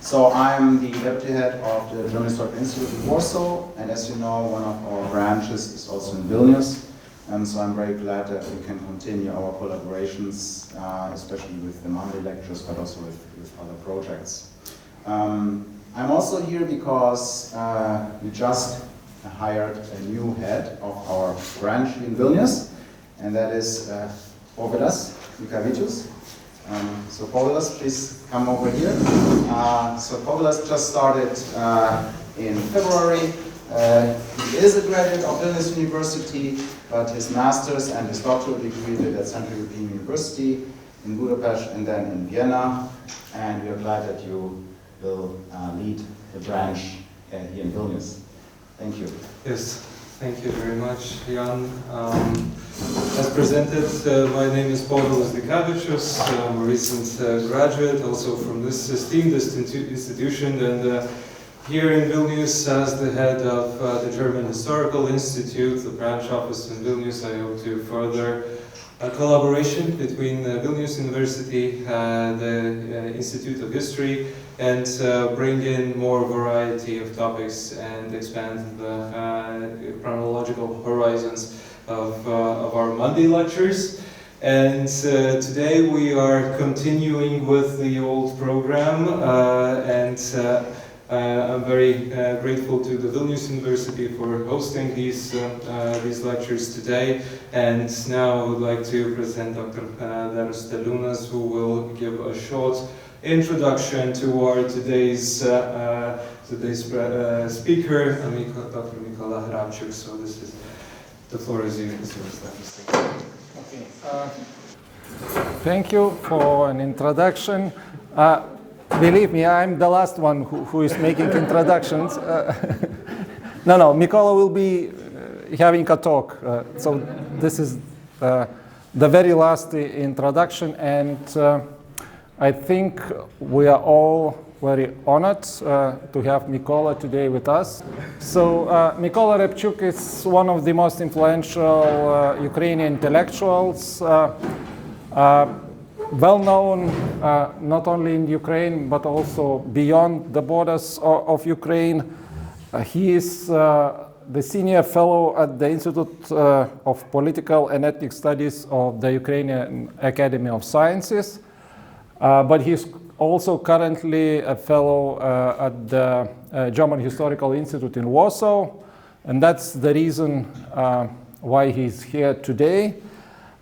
So I'm the deputy head of the German Historical Institute in Warsaw, and as you know, one of our branches is also in Vilnius. So I'm very glad that we can continue our collaborations, especially with the Monday lectures, but also with other projects. I'm also here because we just hired a new head of our branch in Vilnius, and that is Povilas Mikavičius. So Povilas, please come over here. So Povilas just started in February. He is a graduate of Vilnius University, but his master's and his doctoral degree did at Central European University in Budapest and then in Vienna. And we are glad that you will lead the branch here in Vilnius. Thank you. Yes, thank you very much, Jan. As presented, my name is Povilas Mikavičius. I'm a recent graduate, also from this esteemed institution, and here in Vilnius as the head of the German Historical Institute, the branch office in Vilnius. I hope to further collaboration between Vilnius University, the Institute of History, and bring in more variety of topics and expand the chronological horizons of our Monday lectures. And today we are continuing with the old program, and I'm very grateful to the Vilnius University for hosting these lectures today. And now I would like to present Dr. Darius Steliūnas, who will give a short introduction to our today's speaker, Dr. Mykola Riabchuk. So the floor is yours. Okay. Thank you for an introduction. Believe me, I'm the last one who is making introductions. No, Mykola will be having a talk. So this is the very last introduction, and I think we are all very honored to have Mykola today with us. So Mykola Riabchuk is one of the most influential Ukrainian intellectuals, well known not only in Ukraine but also beyond the borders of Ukraine. He is the senior fellow at the Institute of Political and Ethnic Studies of the Ukrainian Academy of Sciences, but he's also currently a fellow at the German Historical Institute in Warsaw, and that's the reason why he's here today.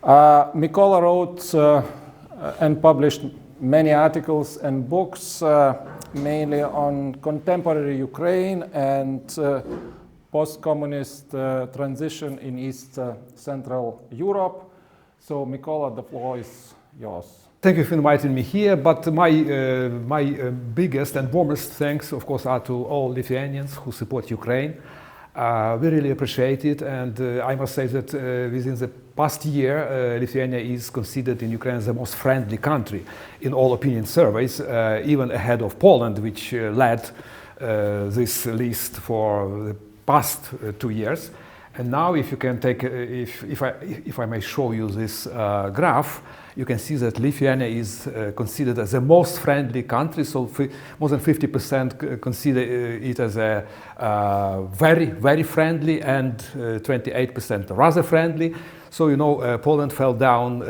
Mykola wrote and published many articles and books, mainly on contemporary Ukraine and post-communist transition in East Central Europe. So Mykola, the floor is yours. Thank you for inviting me here, but my biggest and warmest thanks, of course, are to all Lithuanians who support Ukraine. We really appreciate it, and I must say that within the past year, Lithuania is considered in Ukraine as the most friendly country in all opinion surveys, even ahead of Poland, which led this list for the past 2 years. And now, if you can take, if I may show you this graph, you can see that Lithuania is considered as the most friendly country. So more than 50% consider it as a very, very friendly, and 28% rather friendly. So you know, Poland fell down,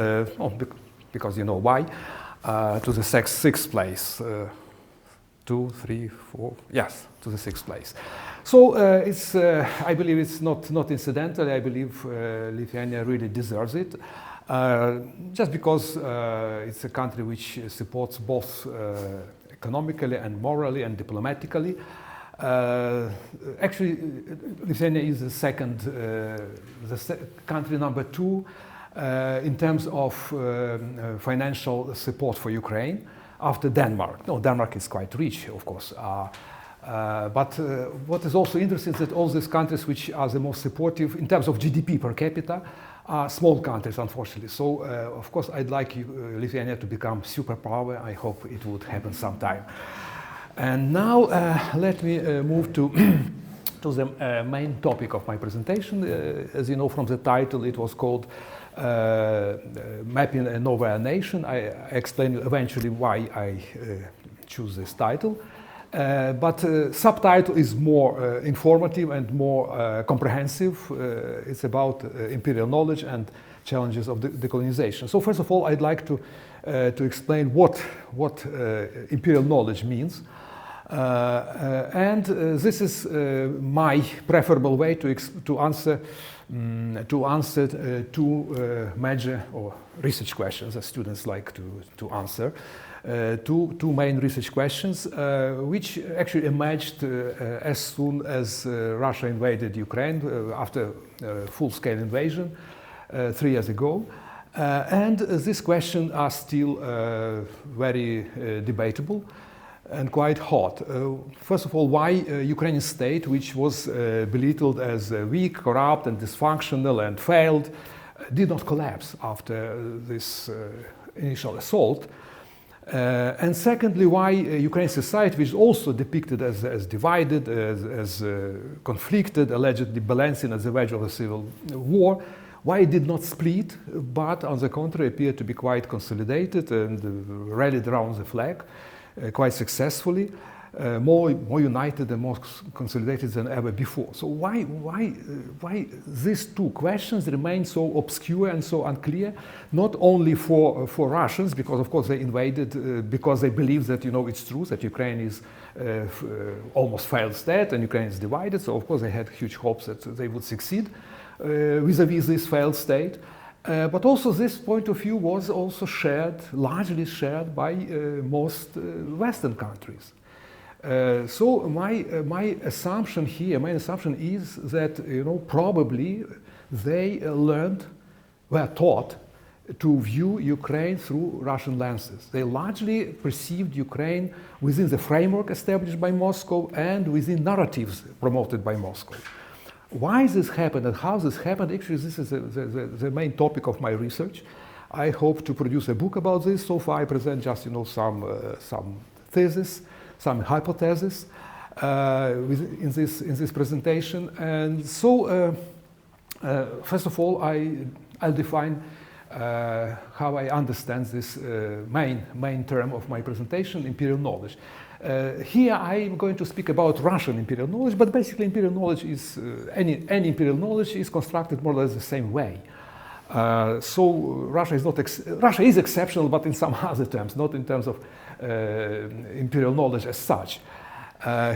because you know why, to the sixth place. 2, 3, 4, yes, to the 6th place. So it's, I believe it's not incidental. I believe Lithuania really deserves it, just because it's a country which supports both economically and morally and diplomatically. Actually, Lithuania is the country number 2 in terms of financial support for Ukraine, after Denmark. No, Denmark is quite rich, of course. But what is also interesting is that all these countries which are the most supportive in terms of GDP per capita are small countries, unfortunately. So, of course, I'd like Lithuania to become superpower. I hope it would happen sometime. And now let me move to the main topic of my presentation. As you know from the title, it was called Mapping a Nova Nation. I explain eventually why I choose this title. But subtitle is more informative and more comprehensive. It's about imperial knowledge and challenges of decolonization. So first of all, I'd like to explain what imperial knowledge means. And this is my preferable way to answer two major or research questions that students like to answer. Two main research questions, which actually emerged as soon as Russia invaded Ukraine after full-scale invasion 3 years ago. And these questions are still very debatable and quite hot. First of all, why Ukrainian state, which was belittled as weak, corrupt, and dysfunctional and failed, did not collapse after this initial assault. And secondly, why Ukrainian society, which is also depicted as divided, as conflicted, allegedly balancing at the edge of a civil war, why it did not split, but on the contrary appeared to be quite consolidated and rallied around the flag quite successfully, more united and more consolidated than ever before. So why these two questions remain so obscure and so unclear, not only for Russians, because of course they invaded because they believe that it's true that Ukraine is almost failed state and Ukraine is divided, so of course they had huge hopes that they would succeed vis-a-vis this failed state. But also this point of view was also largely shared by most Western countries. So my assumption is that probably they were taught to view Ukraine through Russian lenses. They largely perceived Ukraine within the framework established by Moscow and within narratives promoted by Moscow. Why this happened and how this happened, actually this is the main topic of my research. I hope to produce a book about this. So far I present just some thesis, some hypotheses in this presentation. And so first of all I'll define how I understand this main term of my presentation, imperial knowledge. Here I'm going to speak about Russian imperial knowledge, but basically imperial knowledge is, any imperial knowledge is constructed more or less the same way. So Russia is exceptional, but in some other terms, not in terms of imperial knowledge as such.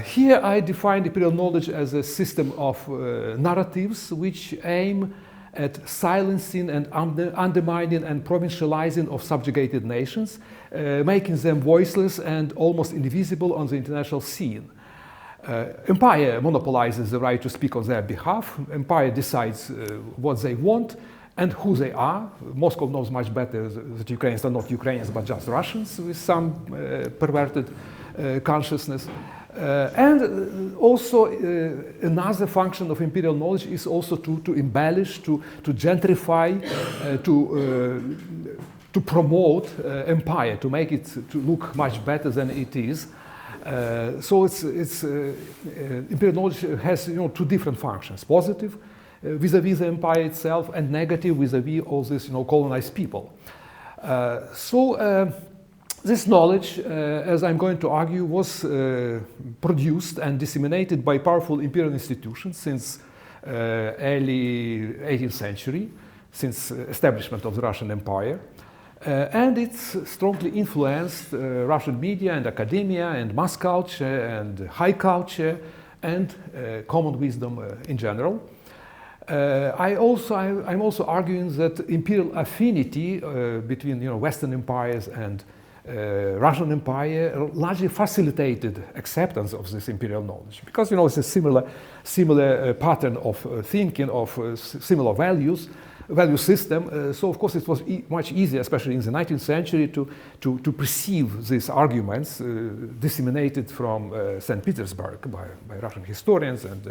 Here I define imperial knowledge as a system of narratives which aim at silencing and undermining and provincializing of subjugated nations, making them voiceless and almost invisible on the international scene. Empire monopolizes the right to speak on their behalf. Empire decides what they want and who they are. Moscow knows much better that Ukrainians are not Ukrainians but just Russians with some perverted consciousness. And also another function of imperial knowledge is also to embellish, to gentrify, to promote empire, to make it to look much better than it is. So imperial knowledge has two different functions: positive vis-a-vis the empire itself, and negative vis-a-vis all these colonized people. This knowledge, as I'm going to argue, was produced and disseminated by powerful imperial institutions since early 18th century, since establishment of the Russian Empire. And it's strongly influenced Russian media and academia and mass culture and high culture and common wisdom in general. I'm also arguing that imperial affinity between Western empires and Russian Empire largely facilitated acceptance of this imperial knowledge, because it's a similar pattern of thinking, of similar value system. So of course it was much easier, especially in the 19th century, to perceive these arguments disseminated from St. Petersburg by Russian historians and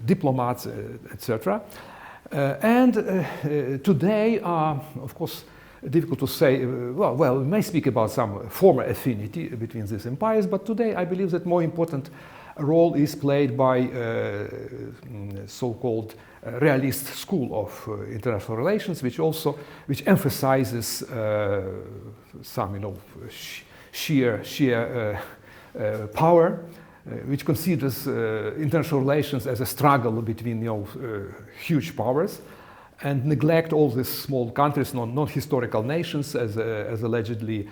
diplomats, etc. And today, of course, difficult to say. Well, we may speak about some former affinity between these empires, but today I believe that more important role is played by so-called realist school of international relations, which emphasizes some sheer power, which considers international relations as a struggle between huge powers, and neglect all these small countries, non-historical nations, as allegedly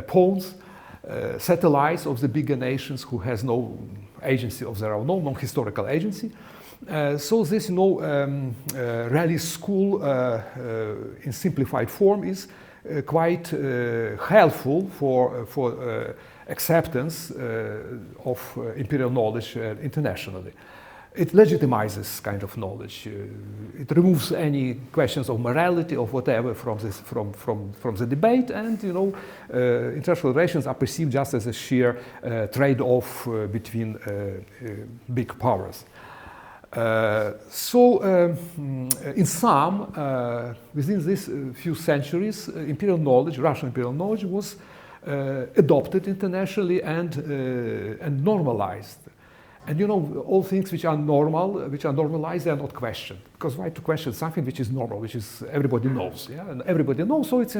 pawns, satellites of the bigger nations who has no agency of their own, no historical agency. So this realist school in simplified form is quite helpful for acceptance of imperial knowledge internationally. It legitimizes kind of knowledge. It removes any questions of morality or whatever from the debate, and international relations are perceived just as a sheer trade-off between big powers. In sum, within these few centuries, imperial knowledge, Russian imperial knowledge, was adopted internationally and normalized. And all things which are normal, which are normalized, they are not questioned. Because why to question something which is normal, which is everybody knows, yeah? And everybody knows, so it's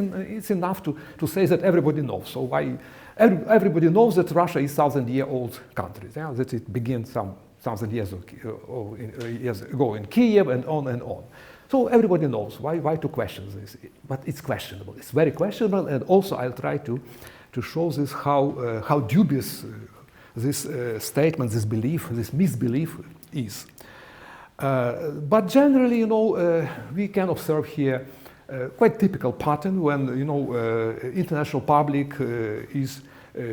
enough to say that everybody knows. So why everybody knows that Russia is 1,000-year-old country, yeah? That it began some 1,000 years ago in Kiev, and on and on. So everybody knows. Why to question this? But it's questionable. It's very questionable, and also I'll try to show this how dubious this statement, this belief, this misbelief is. But generally, we can observe here quite typical pattern when international public is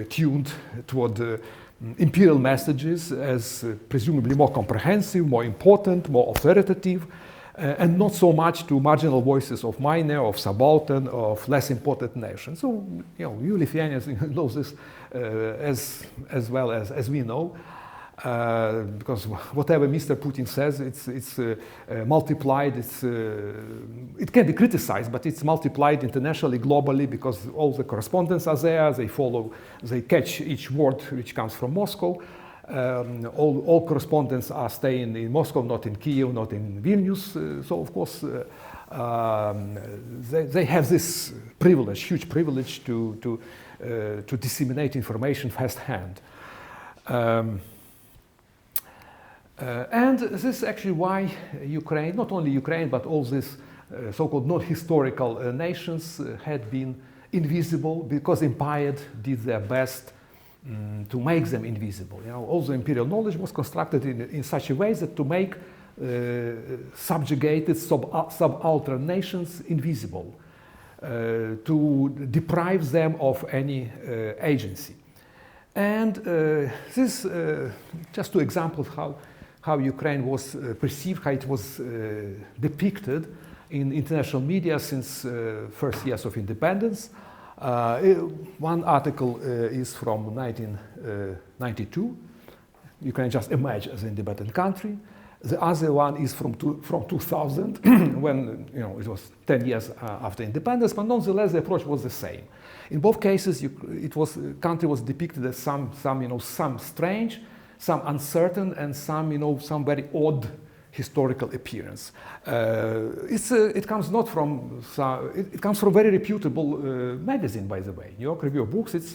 tuned toward imperial messages as presumably more comprehensive, more important, more authoritative, and not so much to marginal voices of minor, of subaltern, of less important nations. So, you Lithuanians know this as well as we know, because whatever Mr. Putin says, it's multiplied. It can be criticized, but it's multiplied internationally, globally, because all the correspondents are there. They catch each word which comes from Moscow. All correspondents are staying in Moscow, not in Kiev, not in Vilnius. So of course they have this privilege, huge privilege, to disseminate information firsthand. And this is actually why Ukraine, not only Ukraine, but all these so-called non-historical nations had been invisible, because empire did their best to make them invisible. All the imperial knowledge was constructed in such a way that to make subjugated, subaltern nations invisible, to deprive them of any agency. And this, just two examples how Ukraine was perceived, how it was depicted in international media since first years of independence. One article is from 1992. You can just imagine as an independent country. The other one is from 2000, when it was 10 years after independence, but nonetheless the approach was the same. In both cases, country was depicted as some strange, some uncertain, and some very odd historical appearance. It comes not from it comes from very reputable magazine, by the way. New York Review of Books. It's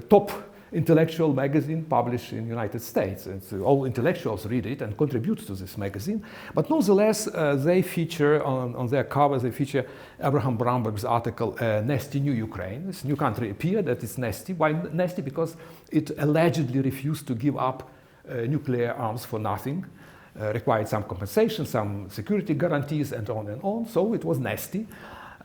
top intellectual magazine published in the United States. All intellectuals read it and contribute to this magazine. But nonetheless, they feature on their cover, they feature Abraham Bramberg's article, Nasty New Ukraine. This new country appeared, that it's nasty. Why nasty? Because it allegedly refused to give up nuclear arms for nothing. Required some compensation, some security guarantees, and on and on. So it was nasty,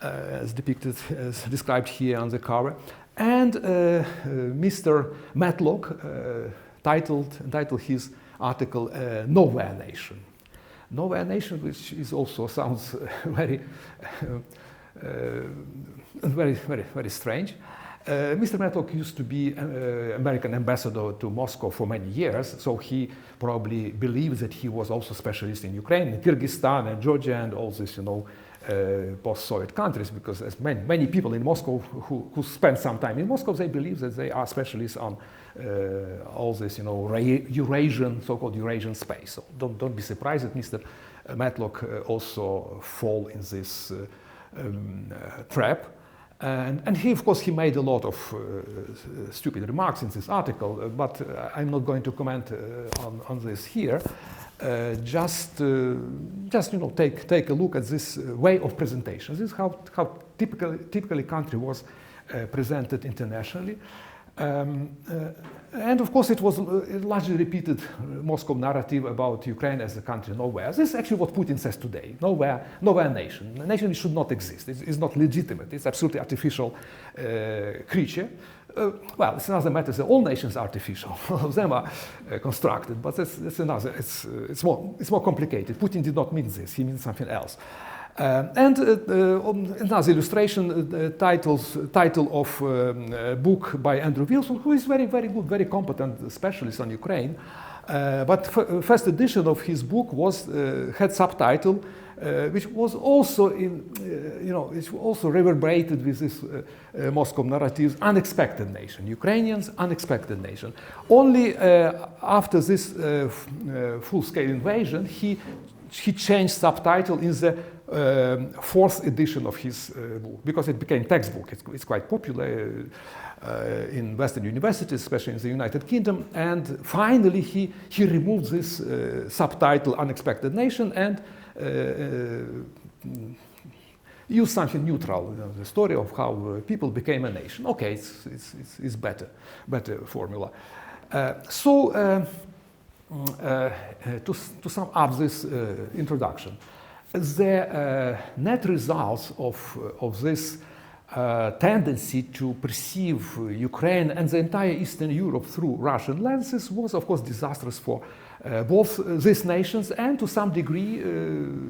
as described here on the cover. And Mr. Matlock titled his article "Nowhere Nation." Nowhere Nation, which is also sounds very strange. Mr. Matlock used to be American ambassador to Moscow for many years, so he probably believes that he was also specialist in Ukraine, in Kyrgyzstan and Georgia and all this, post-Soviet countries, because as many people in Moscow who spend some time in Moscow, they believe that they are specialists on all this, Eurasian, so-called Eurasian space. So don't be surprised that Mr. Matlock also fall in this trap. And he, of course, he made a lot of stupid remarks in this article, but I'm not going to comment on this here. Just take a look at this way of presentation. This is how typically country was presented internationally. And of course, it was largely repeated Moscow narrative about Ukraine as a country nowhere. This is actually what Putin says today. Nowhere nation. A nation should not exist. It's not legitimate. It's absolutely artificial creature. Well, it's another matter that all nations are artificial. All of them are constructed, but that's another. It's more complicated. Putin did not mean this. He means something else. And another illustration, title of book by Andrew Wilson, who is very good, very competent specialist on Ukraine. But first edition of his book had subtitle, which was also it also reverberated with this Moscow narratives, unexpected nation. Ukrainians, unexpected nation. Only after this full-scale invasion, he changed subtitle in the fourth edition of his book, because it became textbook. It's quite popular in Western universities, especially in the United Kingdom. And finally, he removed this subtitle, Unexpected Nation, and used something neutral, the story of how people became a nation. Okay, it's better formula. To sum up this introduction, the net results of this tendency to perceive Ukraine and the entire Eastern Europe through Russian lenses was, of course, disastrous for both these nations and, to some degree,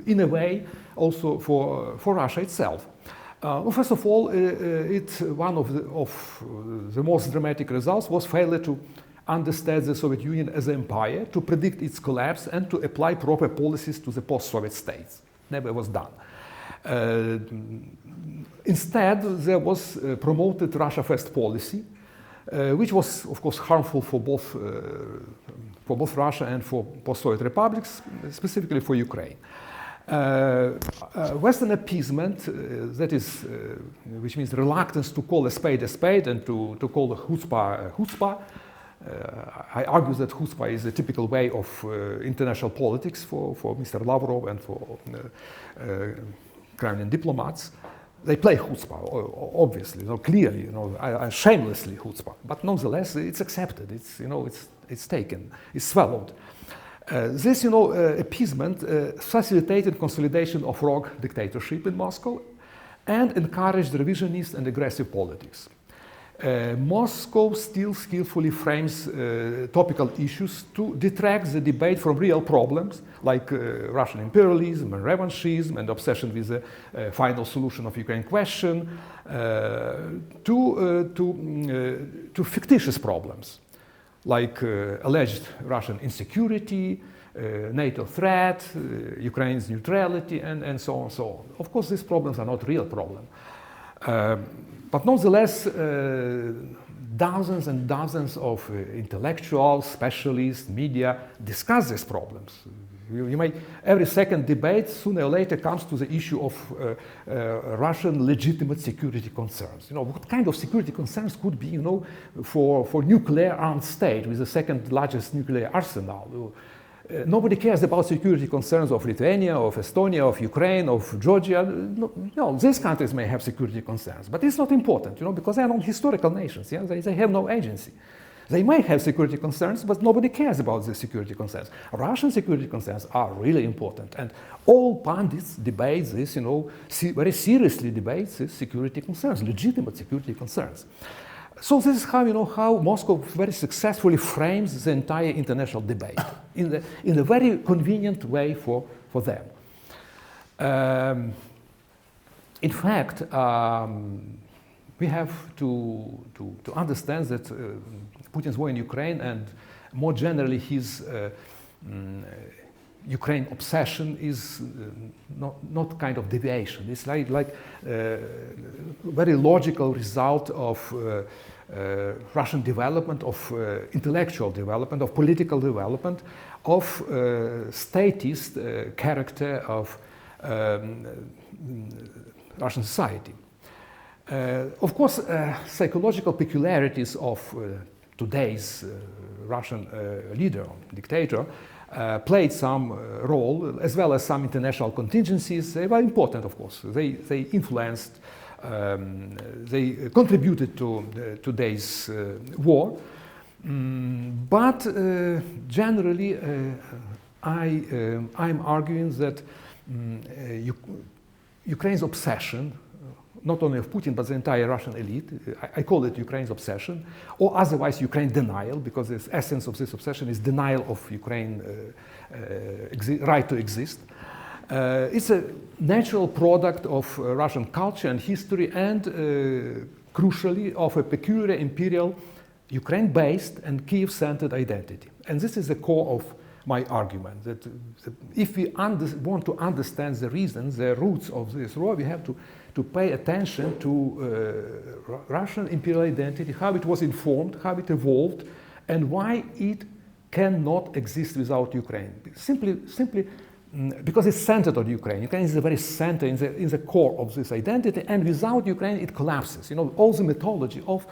in a way, also for Russia itself. First of all, one of the most dramatic results was failure to understand the Soviet Union as an empire, to predict its collapse, and to apply proper policies to the post-Soviet states. Never was done. Instead, there was promoted Russia First policy, which was, of course, harmful for both Russia and for post-Soviet republics, specifically for Ukraine. Western appeasement, that is, which means reluctance to call a spade and to call a chutzpah. I argue that chutzpah is a typical way of international politics for Mr. Lavrov and for Kremlin diplomats. They play chutzpah, obviously, clearly, shamelessly chutzpah. But nonetheless, it's accepted. It's taken. It's swallowed. This, appeasement facilitated consolidation of rogue dictatorship in Moscow and encouraged revisionist and aggressive politics. Moscow still skillfully frames topical issues to detract the debate from real problems like Russian imperialism and revanchism and obsession with the final solution of Ukraine question to fictitious problems like alleged Russian insecurity, NATO threat, Ukraine's neutrality, and so on and so on. Of course, these problems are not real problems. But nonetheless, dozens and dozens of intellectuals, specialists, media discuss these problems. Every second debate sooner or later comes to the issue of Russian legitimate security concerns. What kind of security concerns could be, for nuclear armed state with the second largest nuclear arsenal? Nobody cares about security concerns of Lithuania, of Estonia, of Ukraine, of Georgia. These countries may have security concerns, but it's not important, because they are not historical nations. Yeah? They have no agency. They may have security concerns, but nobody cares about the security concerns. Russian security concerns are really important, and all pundits debate this, very seriously debate these security concerns, legitimate security concerns. So this is how Moscow very successfully frames the entire international debate in a very convenient way for them. In fact, we have to understand that Putin's war in Ukraine and more generally his Ukraine obsession is not kind of deviation. It's like very logical result of Russian development, of intellectual development, of political development, of statist character of Russian society. Of course, psychological peculiarities of today's Russian leader, dictator, played some role, as well as some international contingencies. They were important, of course. They influenced, they contributed to today's war. But generally, I'm arguing that Ukraine's obsession, not only of Putin, but the entire Russian elite, I call it Ukraine's obsession, or otherwise Ukraine denial, because the essence of this obsession is denial of Ukraine's right to exist. It's a natural product of Russian culture and history, and crucially, of a peculiar imperial, Ukraine-based and Kiev-centered identity. And this is the core of my argument, that if we want to understand the reasons, the roots of this war, we have to pay attention to Russian imperial identity, how it was informed, how it evolved, and why it cannot exist without Ukraine. Simply because it's centered on Ukraine. Ukraine is the very center, in the core of this identity, and without Ukraine it collapses. You know, all the mythology of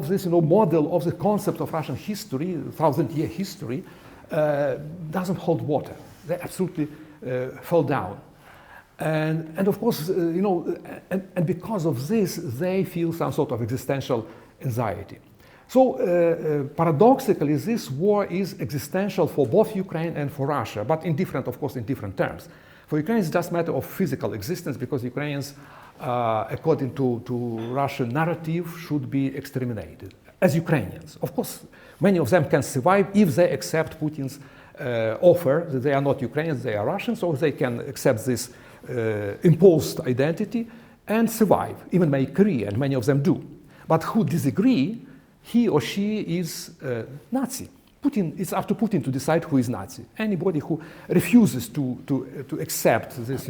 this, model of the concept of Russian history, thousand-year history, doesn't hold water. They absolutely fall down. And of course, and because of this, they feel some sort of existential anxiety. So paradoxically, this war is existential for both Ukraine and for Russia, but of course, in different terms. For Ukraine, it's just a matter of physical existence, because Ukrainians, according to Russian narrative, should be exterminated as Ukrainians. Of course, many of them can survive if they accept Putin's offer that they are not Ukrainians, they are Russians, or they can accept this imposed identity and survive, even make career, and many of them do. But who disagree, he or she is Nazi. It's up to Putin to decide who is Nazi. Anybody who refuses to accept this,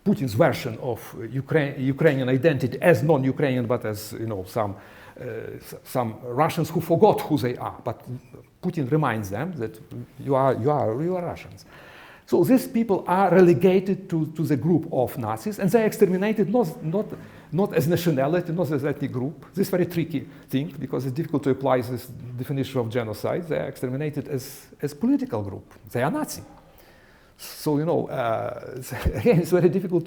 Putin's version of Ukrainian identity as non-Ukrainian, but as some Russians who forgot who they are. But Putin reminds them that you are Russians. So these people are relegated to the group of Nazis, and they are exterminated not as nationality, not as ethnic group. This is a very tricky thing, because it's difficult to apply this definition of genocide. They are exterminated as political group. They are Nazi. So, again, it's very difficult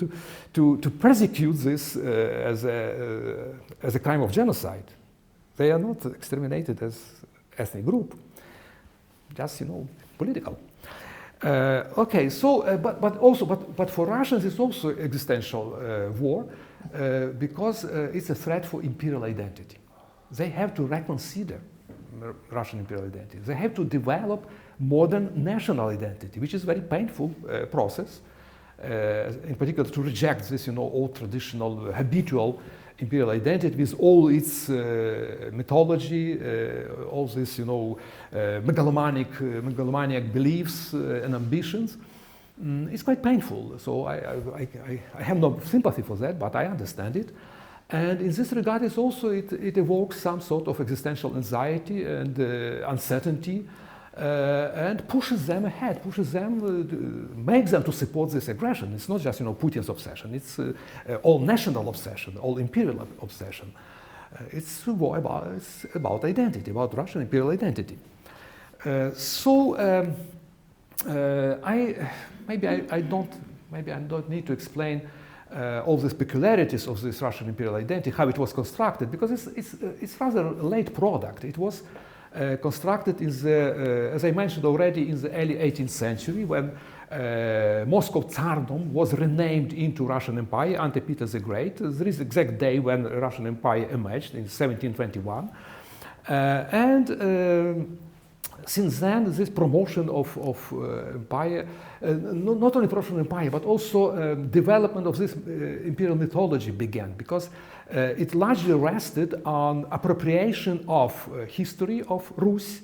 to prosecute this as a crime of genocide. They are not exterminated as ethnic group, just, political. Okay, so, but for Russians, it's also existential war, because it's a threat for imperial identity. They have to reconsider Russian imperial identity. They have to develop modern national identity, which is a very painful process, in particular to reject this, old traditional, habitual imperial identity with all its mythology, all this, megalomaniac beliefs and ambitions. It's quite painful. So I have no sympathy for that, but I understand it. And in this regard, it evokes some sort of existential anxiety and uncertainty, and pushes them ahead, makes them to support this aggression. It's not just, Putin's obsession. It's all national obsession, all imperial obsession. It's about identity, about Russian imperial identity. I don't need to explain all the peculiarities of this Russian imperial identity, how it was constructed, because it's rather a late product. It was constructed as I mentioned already, in the early 18th century, when Moscow Tsardom was renamed into Russian Empire under Peter the Great. There is the exact day when the Russian Empire emerged, in 1721. Since then, this promotion of empire, not only Russian Empire, but also development of this imperial mythology began, because it largely rested on appropriation of history of Rus,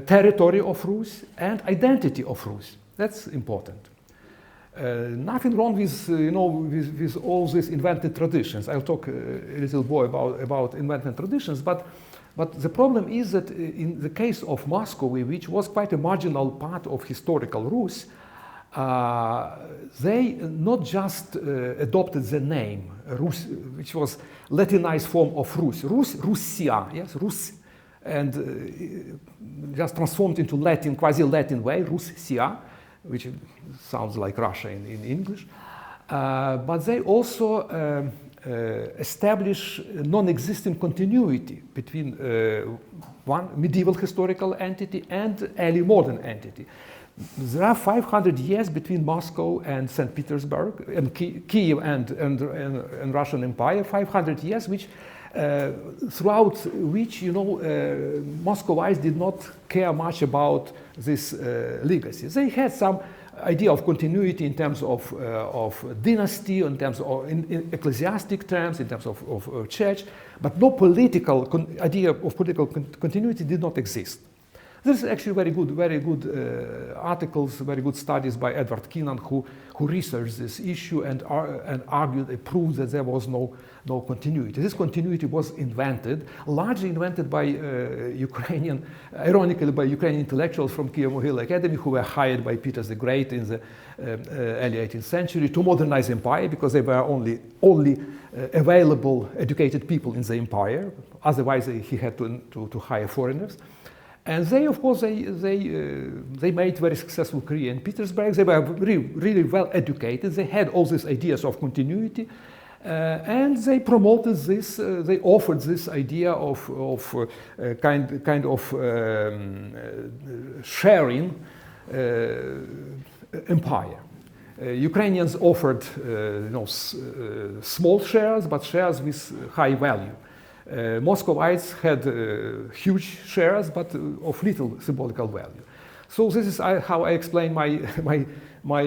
territory of Rus, and identity of Rus. That's important. Nothing wrong with all these invented traditions. I'll talk a little more about invented traditions, but the problem is that in the case of Moscow, which was quite a marginal part of historical Rus, They not just adopted the name Rus, which was Latinized form of Rus, Russia, yes, Rus, and just transformed into Latin, quasi-Latin way, Russia, which sounds like Russia in English. But they also establish non-existent continuity between one medieval historical entity and early modern entity. There are 500 years between Moscow and St. Petersburg, and Kiev and Russian Empire, 500 years, which throughout which, you know, Muscovites did not care much about this legacy. They had some idea of continuity in terms of dynasty, in terms of in ecclesiastic terms, in terms of church, but no political idea of political continuity did not exist. This is actually very good articles, very good studies by Edward Kennan, who researched this issue and argued, proved that there was no continuity. This continuity was invented, largely invented by ironically by Ukrainian intellectuals from Kiev-Mohyla Academy, who were hired by Peter the Great in the early 18th century to modernize empire, because they were only available educated people in the empire. Otherwise, he had to hire foreigners. And they, of course, they made very successful career in Petersburg. They were really well educated. They had all these ideas of continuity, and they promoted this. They offered this idea of kind of sharing empire. Ukrainians offered small shares, but shares with high value. Muscovites had huge shares, but of little symbolical value. So this is how I explain my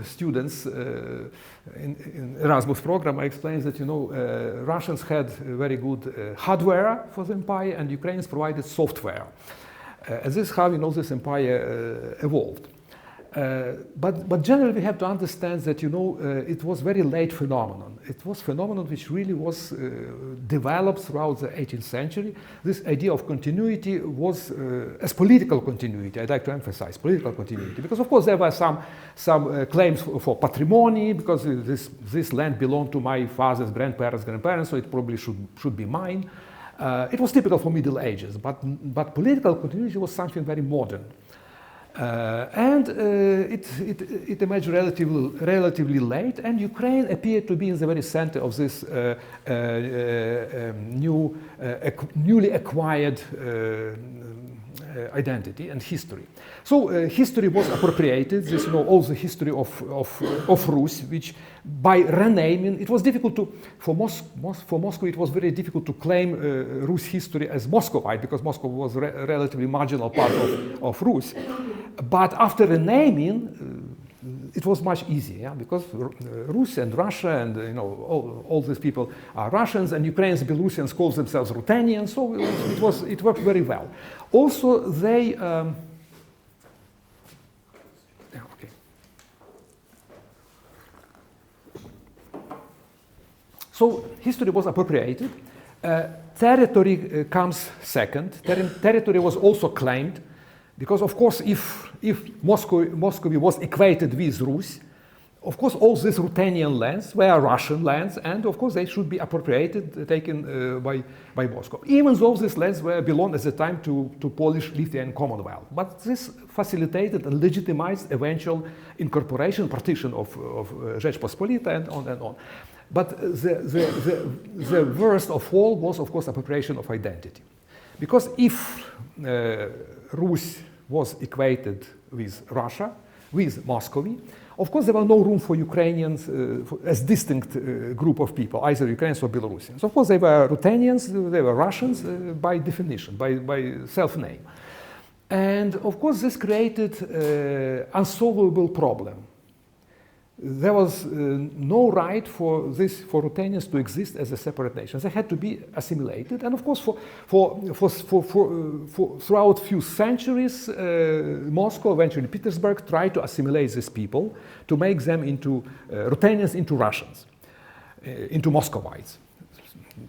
students in Erasmus program. I explain that Russians had very good hardware for the empire, and Ukrainians provided software. And this is how this empire evolved. But generally we have to understand that it was very late phenomenon. It was phenomenon which really was developed throughout the 18th century. This idea of continuity was as political continuity. I'd like to emphasize political continuity, because of course there were some claims for patrimony, because this land belonged to my father's grandparents, so it probably should be mine. It was typical for Middle Ages, but political continuity was something very modern. And it emerged relatively late, and Ukraine appeared to be in the very center of this newly acquired identity and history. So history was appropriated. This, all the history of Rus, which by renaming, it was difficult for Moscow. It was very difficult to claim Rus history as Muscovite, because Moscow was a relatively marginal part of Rus. But after renaming, it was much easier, because Rus and Russia and all these people are Russians, and Ukrainians, Belarusians call themselves Ruthenians. So it worked very well. Also, they So history was appropriated. Territory comes second. Territory was also claimed, because of course if Moscow was equated with Rus, of course all these Ruthenian lands were Russian lands, and of course they should be appropriated, taken by Moscow, even though these lands belonged at the time to Polish-Lithuanian Commonwealth. But this facilitated and legitimized eventual incorporation, partition of Rzeczpospolita, and on and on. But the worst of all was, of course, appropriation of identity. Because if Rus was equated with Russia, with Muscovy, of course there was no room for Ukrainians as distinct group of people, either Ukrainians or Belarusians. Of course they were Ruthenians, they were Russians by definition, by self-name. And of course this created an unsolvable problem. There was no right for Ruthenians to exist as a separate nation. They had to be assimilated, and of course, throughout few centuries, Moscow, eventually Petersburg, tried to assimilate these people, to make them into Ruthenians, into Russians, into Muscovites,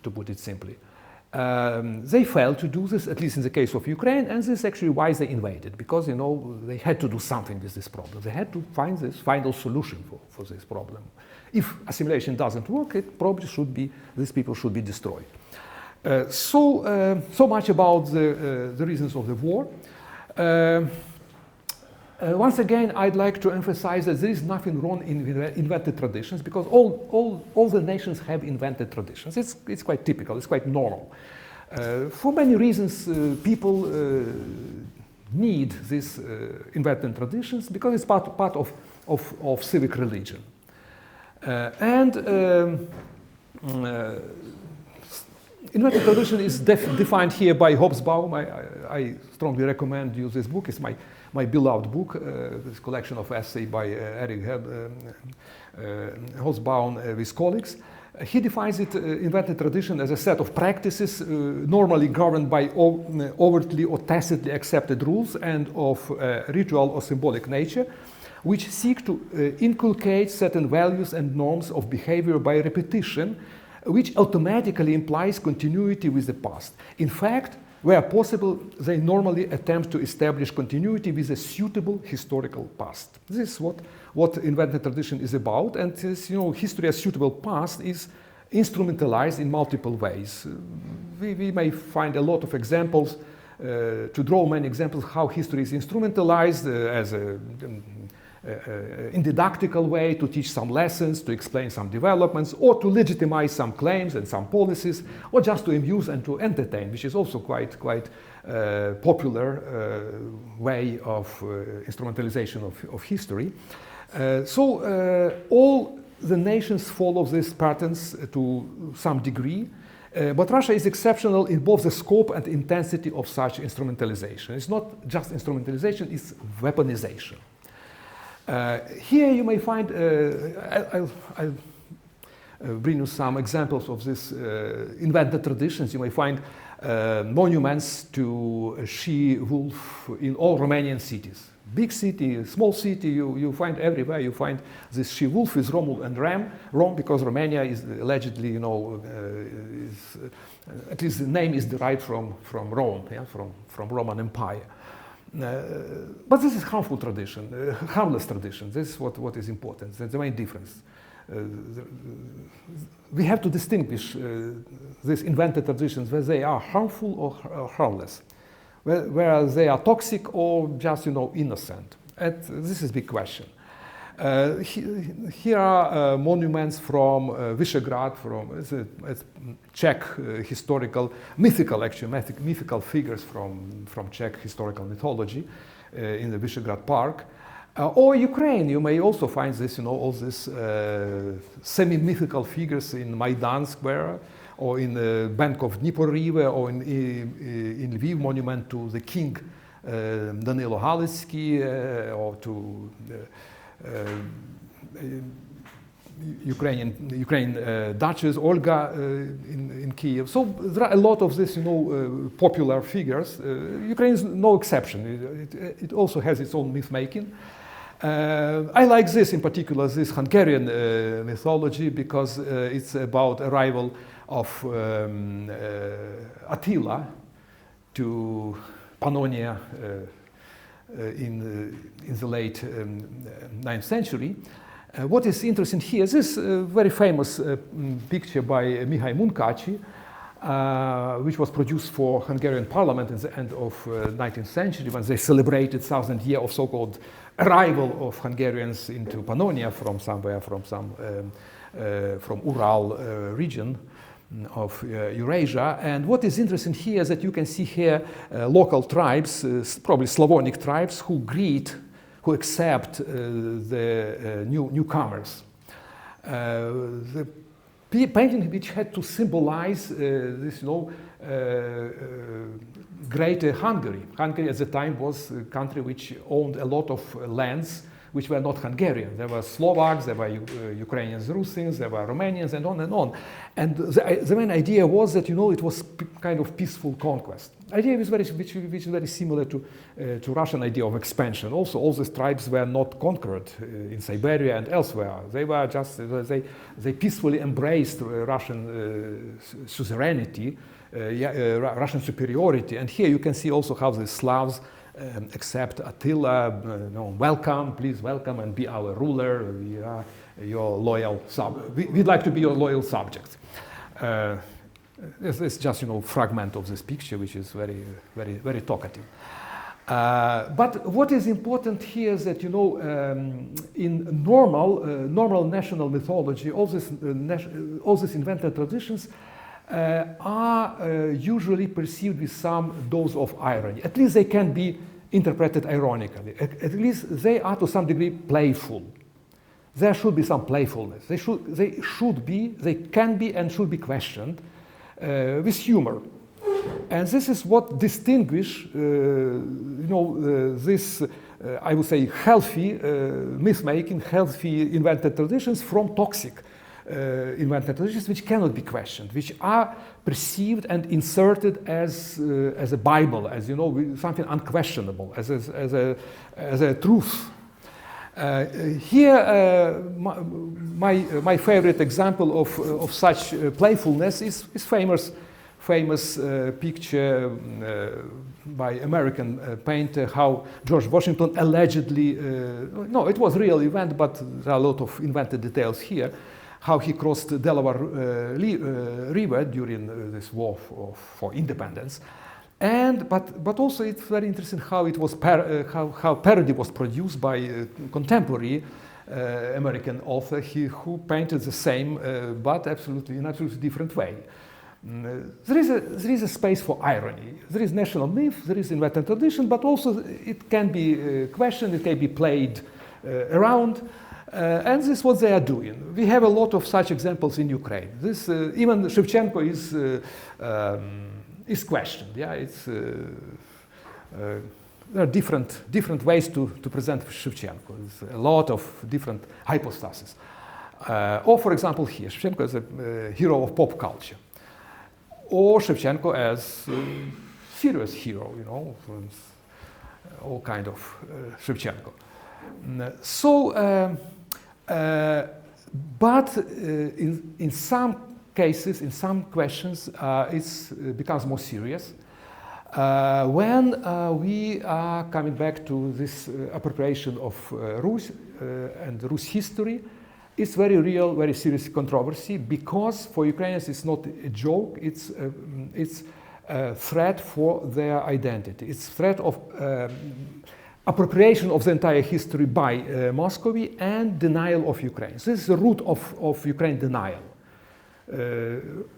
to put it simply. They failed to do this, at least in the case of Ukraine, and this is actually why they invaded, because they had to do something with this problem. They had to find this final solution for this problem. If assimilation doesn't work, it probably should be, these people should be destroyed. So much about the reasons of the war. Once again, I'd like to emphasize that there is nothing wrong in invented traditions, because all the nations have invented traditions. It's quite typical, it's quite normal. For many reasons, people need these invented traditions because it's part of civic religion. Invented tradition is defined here by Hobsbawm. I strongly recommend you this book. It's my beloved book, this collection of essays by Eric Hobsbawm with his colleagues. He defines it, invented tradition, as a set of practices normally governed by overtly or tacitly accepted rules and of ritual or symbolic nature, which seek to inculcate certain values and norms of behavior by repetition, which automatically implies continuity with the past. In fact, where possible, they normally attempt to establish continuity with a suitable historical past. This is what invented tradition is about, and this, history as suitable past is instrumentalized in multiple ways. We may find a lot of examples, to draw many examples, how history is instrumentalized as in didactical way to teach some lessons, to explain some developments, or to legitimize some claims and some policies, or just to amuse and to entertain, which is also quite popular way of instrumentalization of history. All the nations follow these patterns to some degree, but Russia is exceptional in both the scope and intensity of such instrumentalization. It's not just instrumentalization, it's weaponization. Here you may find, I'll bring you some examples of this invented traditions. You may find monuments to a she-wolf in all Romanian cities. Big city, small city, you find everywhere. You find this she-wolf is Rome and Rome, because Romania is allegedly, at least the name is derived from Rome, yeah, from Roman Empire. But this is harmful tradition, harmless tradition. This is what is important. That's the main difference. We have to distinguish these invented traditions, whether they are harmful or harmless, whether they are toxic or just innocent. And this is a big question. Here are monuments from Visegrad, it's Czech historical, mythical figures from Czech historical mythology in the Visegrad Park. Or Ukraine, you may also find this, all these semi-mythical figures in Maidan Square, or in the bank of Dnieper River, or in Lviv monument to the king Danilo Halitsky, or to Ukrainian Duchess Olga in Kiev. So there are a lot of these, popular figures. Ukraine is no exception. It also has its own myth making. I like this in particular, this Hungarian mythology, because it's about arrival of Attila to Pannonia in the late 9th century. What is interesting here is this very famous picture by Mihai Munkaci, which was produced for Hungarian parliament at the end of 19th century, when they celebrated 1000 years of so-called arrival of Hungarians into Pannonia from somewhere, from Ural region of Eurasia. And what is interesting here is that you can see here local tribes, probably Slavonic tribes, who accept the newcomers. The painting which had to symbolize this, greater Hungary. Hungary at the time was a country which owned a lot of lands which were not Hungarian. There were Slovaks, there were Ukrainians, Russians, there were Romanians, and on and on. And the main idea was that, it was kind of peaceful conquest. Idea is which is very similar to Russian idea of expansion. Also, all these tribes were not conquered in Siberia and elsewhere. They were just, they peacefully embraced Russian suzerainty, Russian superiority. And here you can see also how the Slavs accept Attila, welcome, please welcome, and be our ruler. We are your loyal we'd like to be your loyal subjects. It's just fragment of this picture, which is very, very, very talkative. But what is important here is that in normal national mythology, all these invented traditions are usually perceived with some dose of irony. At least they can be interpreted ironically. At least they are to some degree playful. There should be some playfulness. They can be and should be questioned with humor. And this is what distinguishes, this, I would say, healthy myth-making, healthy invented traditions from toxic invented traditions which cannot be questioned, which are perceived and inserted as a Bible, as something unquestionable, as a truth. Here, my favorite example of such playfulness is famous picture by American painter, how George Washington allegedly, no, it was a real event, but there are a lot of invented details here, how he crossed the Delaware River during this war for independence. But also it's very interesting how it was how parody was produced by a contemporary American author who painted the same but in an absolutely different way. There is a space for irony. There is national myth, there is invented tradition, but also it can be questioned, it can be played around. And this is what they are doing. We have a lot of such examples in Ukraine. This even Shevchenko is questioned. Yeah, there are different ways to present Shevchenko. There's a lot of different hypostases. Or, for example, here Shevchenko is a hero of pop culture, or Shevchenko as a serious hero. All kind of Shevchenko. But in some cases, in some questions, it becomes more serious when we are coming back to this appropriation of Rus and Rus history. It's very real, very serious controversy, because for Ukrainians it's not a joke, it's a threat for their identity. It's a threat of appropriation of the entire history by Moscow and denial of Ukraine. So this is the root of Ukraine denial.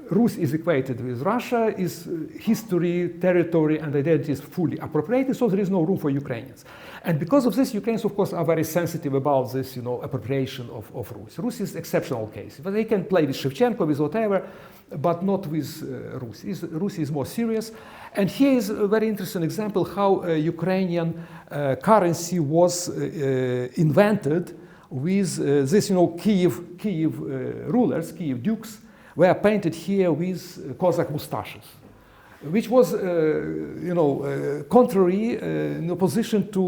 Rus is equated with Russia, is history, territory, and identity is fully appropriated, so there is no room for Ukrainians. And because of this, Ukrainians, of course, are very sensitive about this, appropriation of Rus. Rus is an exceptional case. But they can play with Shevchenko, with whatever, but not with Rus. Rus is more serious. And here is a very interesting example how Ukrainian currency was invented with this, Kiev rulers, Kiev dukes, were painted here with Cossack mustaches, which was, contrary in opposition to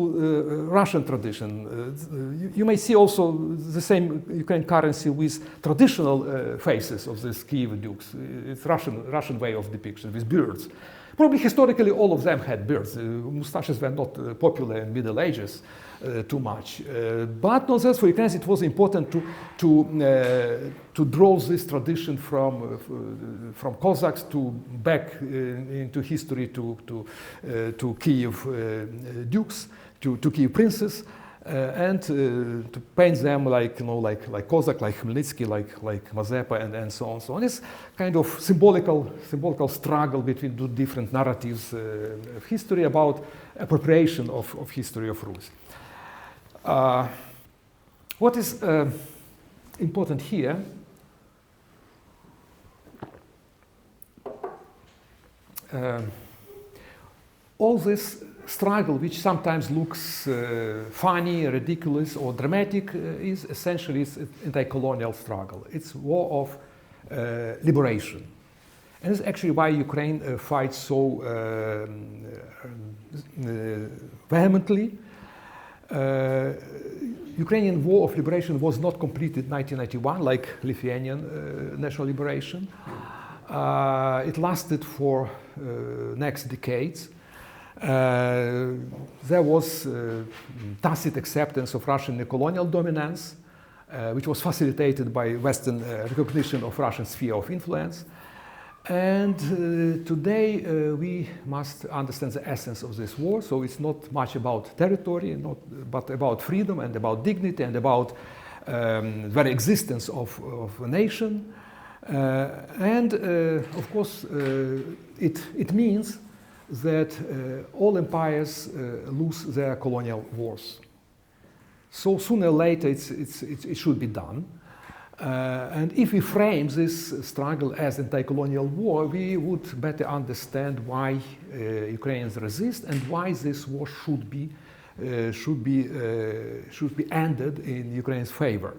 Russian tradition. You may see also the same Ukrainian currency with traditional faces of these Kiev dukes. It's Russian way of depiction with beards. Probably historically all of them had beards. Mustaches were not popular in Middle Ages too much. But nonetheless, for Ukrainians it was important to draw this tradition from Cossacks to back into history to Kiev dukes, to Kiev princes. And to paint them like Cossack, like Khmelnytsky, like Mazepa, and so on. So on. It's kind of symbolical struggle between two different narratives of history about appropriation of history of Rus. What is important here all this struggle, which sometimes looks funny, ridiculous, or dramatic, is essentially an anti-colonial struggle. It's war of liberation. And it's actually why Ukraine fights so vehemently. Ukrainian war of liberation was not completed in 1991, like Lithuanian national liberation. It lasted for next decades. There was tacit acceptance of Russian colonial dominance, which was facilitated by Western recognition of Russian sphere of influence. And today we must understand the essence of this war. So it's not much about territory, but about freedom and about dignity and about the very existence of a nation. Of course, it means that all empires lose their colonial wars. So sooner or later it should be done. And if we frame this struggle as anti-colonial war, we would better understand why Ukrainians resist and why this war should be ended in Ukraine's favor.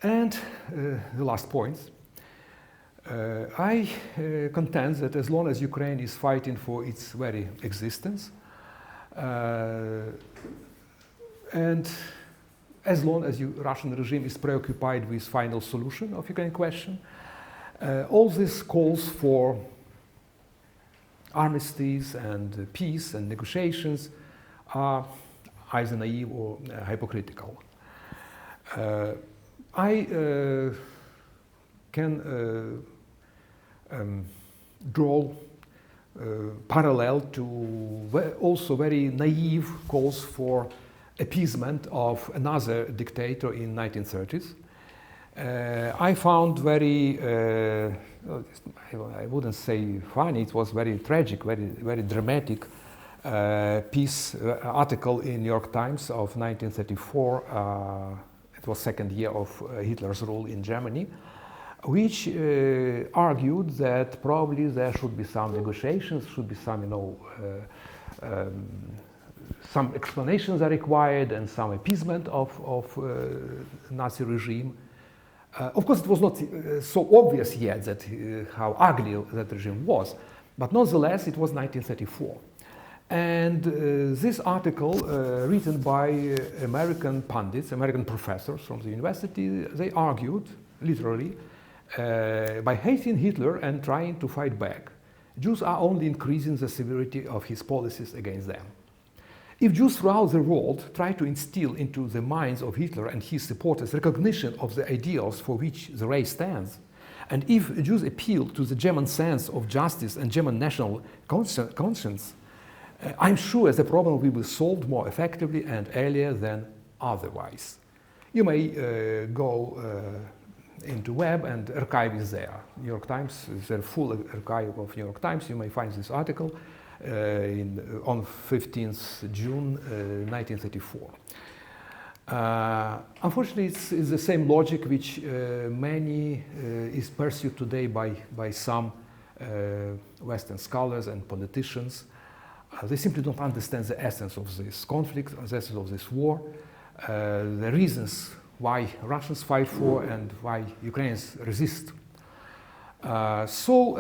And the last point. I contend that as long as Ukraine is fighting for its very existence, and as long as the Russian regime is preoccupied with final solution of Ukraine question, all these calls for armistice and peace and negotiations are either naive or hypocritical. I can draw parallel to also very naive calls for appeasement of another dictator in 1930s. I found very, I wouldn't say funny, it was very tragic, very dramatic piece, article in New York Times of 1934. It was second year of Hitler's rule in Germany, which argued that probably there should be some negotiations, should be some, some explanations are required and some appeasement of Nazi regime. Of course, it was not so obvious yet that how ugly that regime was, but nonetheless, it was 1934. And this article, written by American pundits, American professors from the university, they argued, literally, by hating Hitler and trying to fight back, Jews are only increasing the severity of his policies against them. If Jews throughout the world try to instill into the minds of Hitler and his supporters recognition of the ideals for which the race stands, and if Jews appeal to the German sense of justice and German national conscience, I'm sure the problem will be solved more effectively and earlier than otherwise. You may go into web and archive is there. New York Times is a full archive of New York Times. You may find this article on 15th June 1934. Unfortunately, it's the same logic which is pursued today by some Western scholars and politicians. They simply don't understand the essence of this conflict, the essence of this war, the reasons why Russians fight for and why Ukrainians resist. So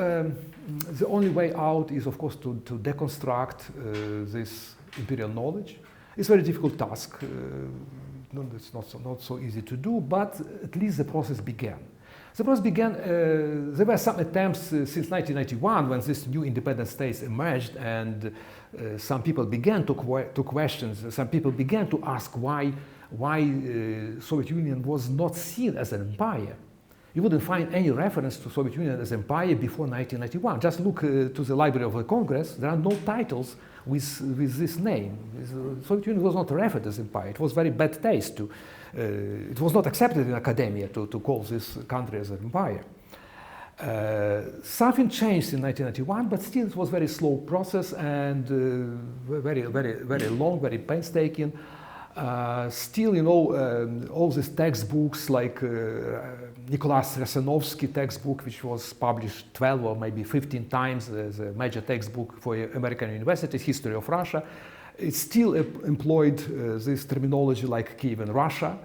the only way out is, of course, to deconstruct this imperial knowledge. It's a very difficult task. It's not so easy to do, but at least the process began. The process began, there were some attempts since 1991 when these new independent states emerged, and some people began to question, some people began to ask why Soviet Union was not seen as an empire. You wouldn't find any reference to Soviet Union as empire before 1991. Just look to the Library of the Congress. There are no titles with this name. Soviet Union was not referred as empire. It was very bad taste to. It was not accepted in academia to call this country as an empire. Something changed in 1991, but still it was a very slow process and very long, very painstaking. Still, all these textbooks like Nicholas Resenovsky textbook, which was published 12 or maybe 15 times as a major textbook for American universities, History of Russia. It still employed this terminology like Kievan Russia,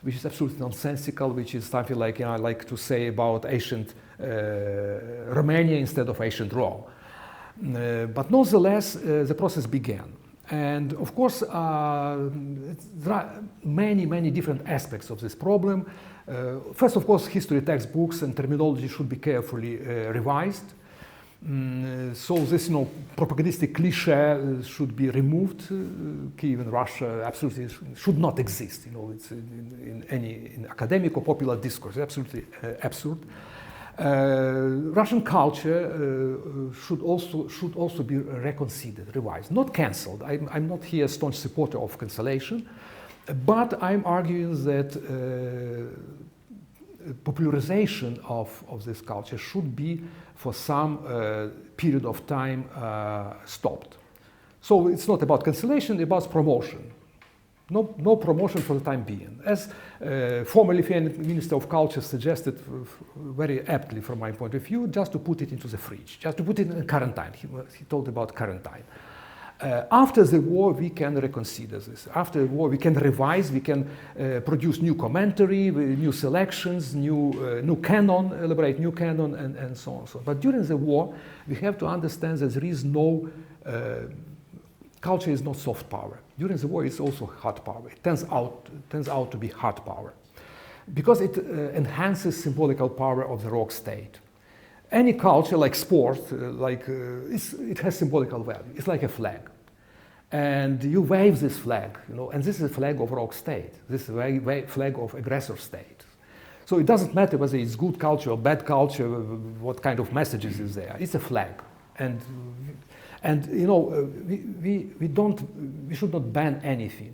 which is absolutely nonsensical, which is something like, I like to say about ancient Romania instead of ancient Rome. But nonetheless, the process began. And of course, there are many different aspects of this problem. First, of course, history textbooks and terminology should be carefully revised. So this, propagandistic cliché should be removed. Kievan Russia absolutely should not exist. It's in academic or popular discourse. It's absolutely absurd. Russian culture should also be reconsidered, revised, not cancelled. I'm not here a staunch supporter of cancellation, but I'm arguing that popularization of this culture should be for some period of time stopped. So it's not about cancellation, it's about promotion. No promotion for the time being. As former Lithuanian Minister of Culture suggested very aptly from my point of view, just to put it into the fridge, just to put it in quarantine. He talked about quarantine. After the war, we can reconsider this. After the war, we can revise, we can produce new commentary, new selections, new canon, elaborate new canon, and so on. But during the war, we have to understand that there is no, culture is not soft power. During the war, it's also hard power. It turns out to be hard power, because it enhances symbolical power of the rogue state. Any culture, like sport, it has symbolical value. It's like a flag, and you wave this flag, and this is a flag of rogue state. This is a flag of aggressor state. So it doesn't matter whether it's good culture or bad culture, what kind of messages is there. It's a flag, and we should not ban anything.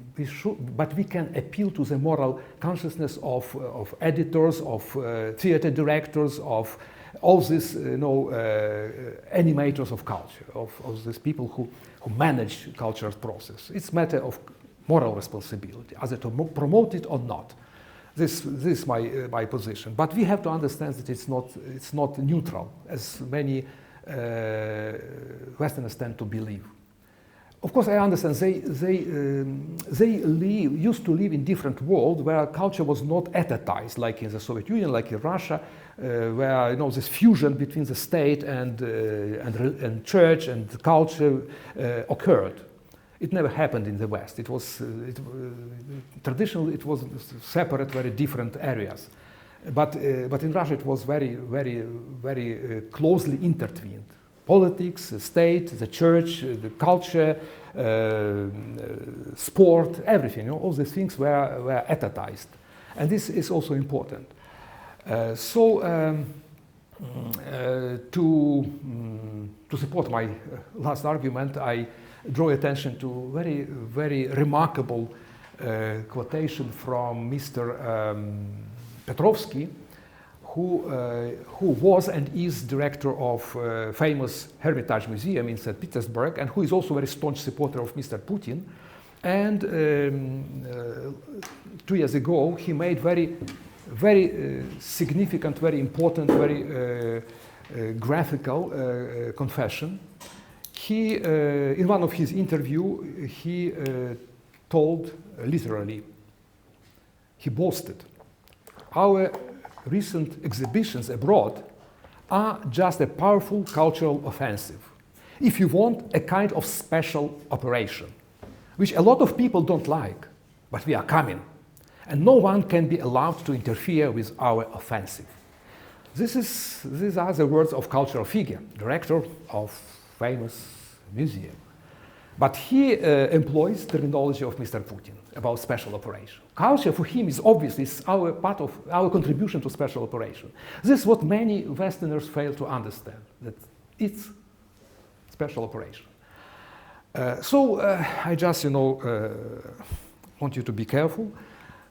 But we can appeal to the moral consciousness of editors, of theater directors, of all these animators of culture, of these people who manage cultural process. It's a matter of moral responsibility, either to promote it or not. This is my position. But we have to understand that it's not neutral, as many Westerners tend to believe. Of course, I understand they used to live in different world where culture was not etatized, like in the Soviet Union, like in Russia, where this fusion between the state and church and culture occurred. It never happened in the West. Traditionally it was separate, very different areas. But in Russia it was very closely intertwined. Politics, the state, the church, the culture, sport, everything. All these things were etatized, and this is also important. To support my last argument, I draw attention to very remarkable quotation from Mr. Petrovsky, who was and is director of famous Hermitage Museum in St. Petersburg, and who is also a very staunch supporter of Mr. Putin. And 2 years ago, he made very significant, very important, very graphical confession. He, in one of his interviews, he told literally, he boasted, "Our recent exhibitions abroad are just a powerful cultural offensive. If you want, a kind of special operation, which a lot of people don't like, but we are coming, and no one can be allowed to interfere with our offensive." These are the words of cultural figure, director of famous museum. But he employs terminology of Mr. Putin about special operation. Culture for him is obviously our part of our contribution to special operation. This is what many Westerners fail to understand, that it's special operation. I just, want you to be careful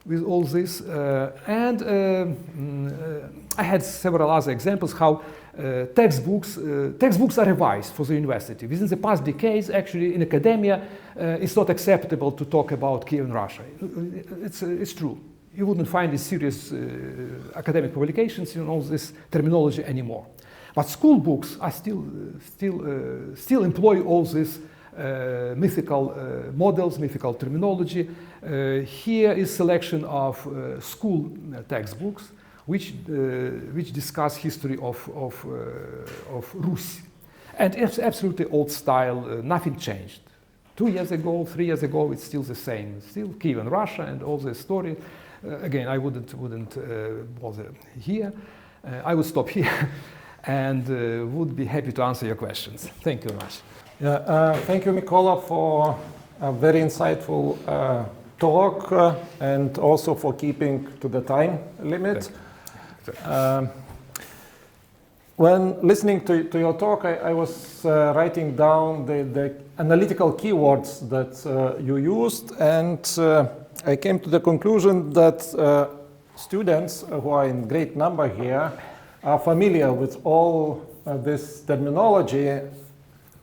with all this. I had several other examples how textbooks are revised for the university. Within the past decades, actually, in academia, it's not acceptable to talk about Kievan Russia. It's true. you wouldn't find the serious academic publications in all this terminology anymore. But school books are still employ all these mythical models, mythical terminology. Here is selection of school textbooks which discuss history of Rus. And it's absolutely old style, nothing changed. 2 years ago, 3 years ago, it's still the same. Still Kiev and Russia and all the story. Again, I wouldn't bother here. I would stop here and would be happy to answer your questions. Thank you very much. Yeah, thank you, Mykola, for a very insightful talk and also for keeping to the time limit. When listening to your talk, I was writing down the analytical keywords that you used, and I came to the conclusion that students who are in great number here are familiar with all this terminology.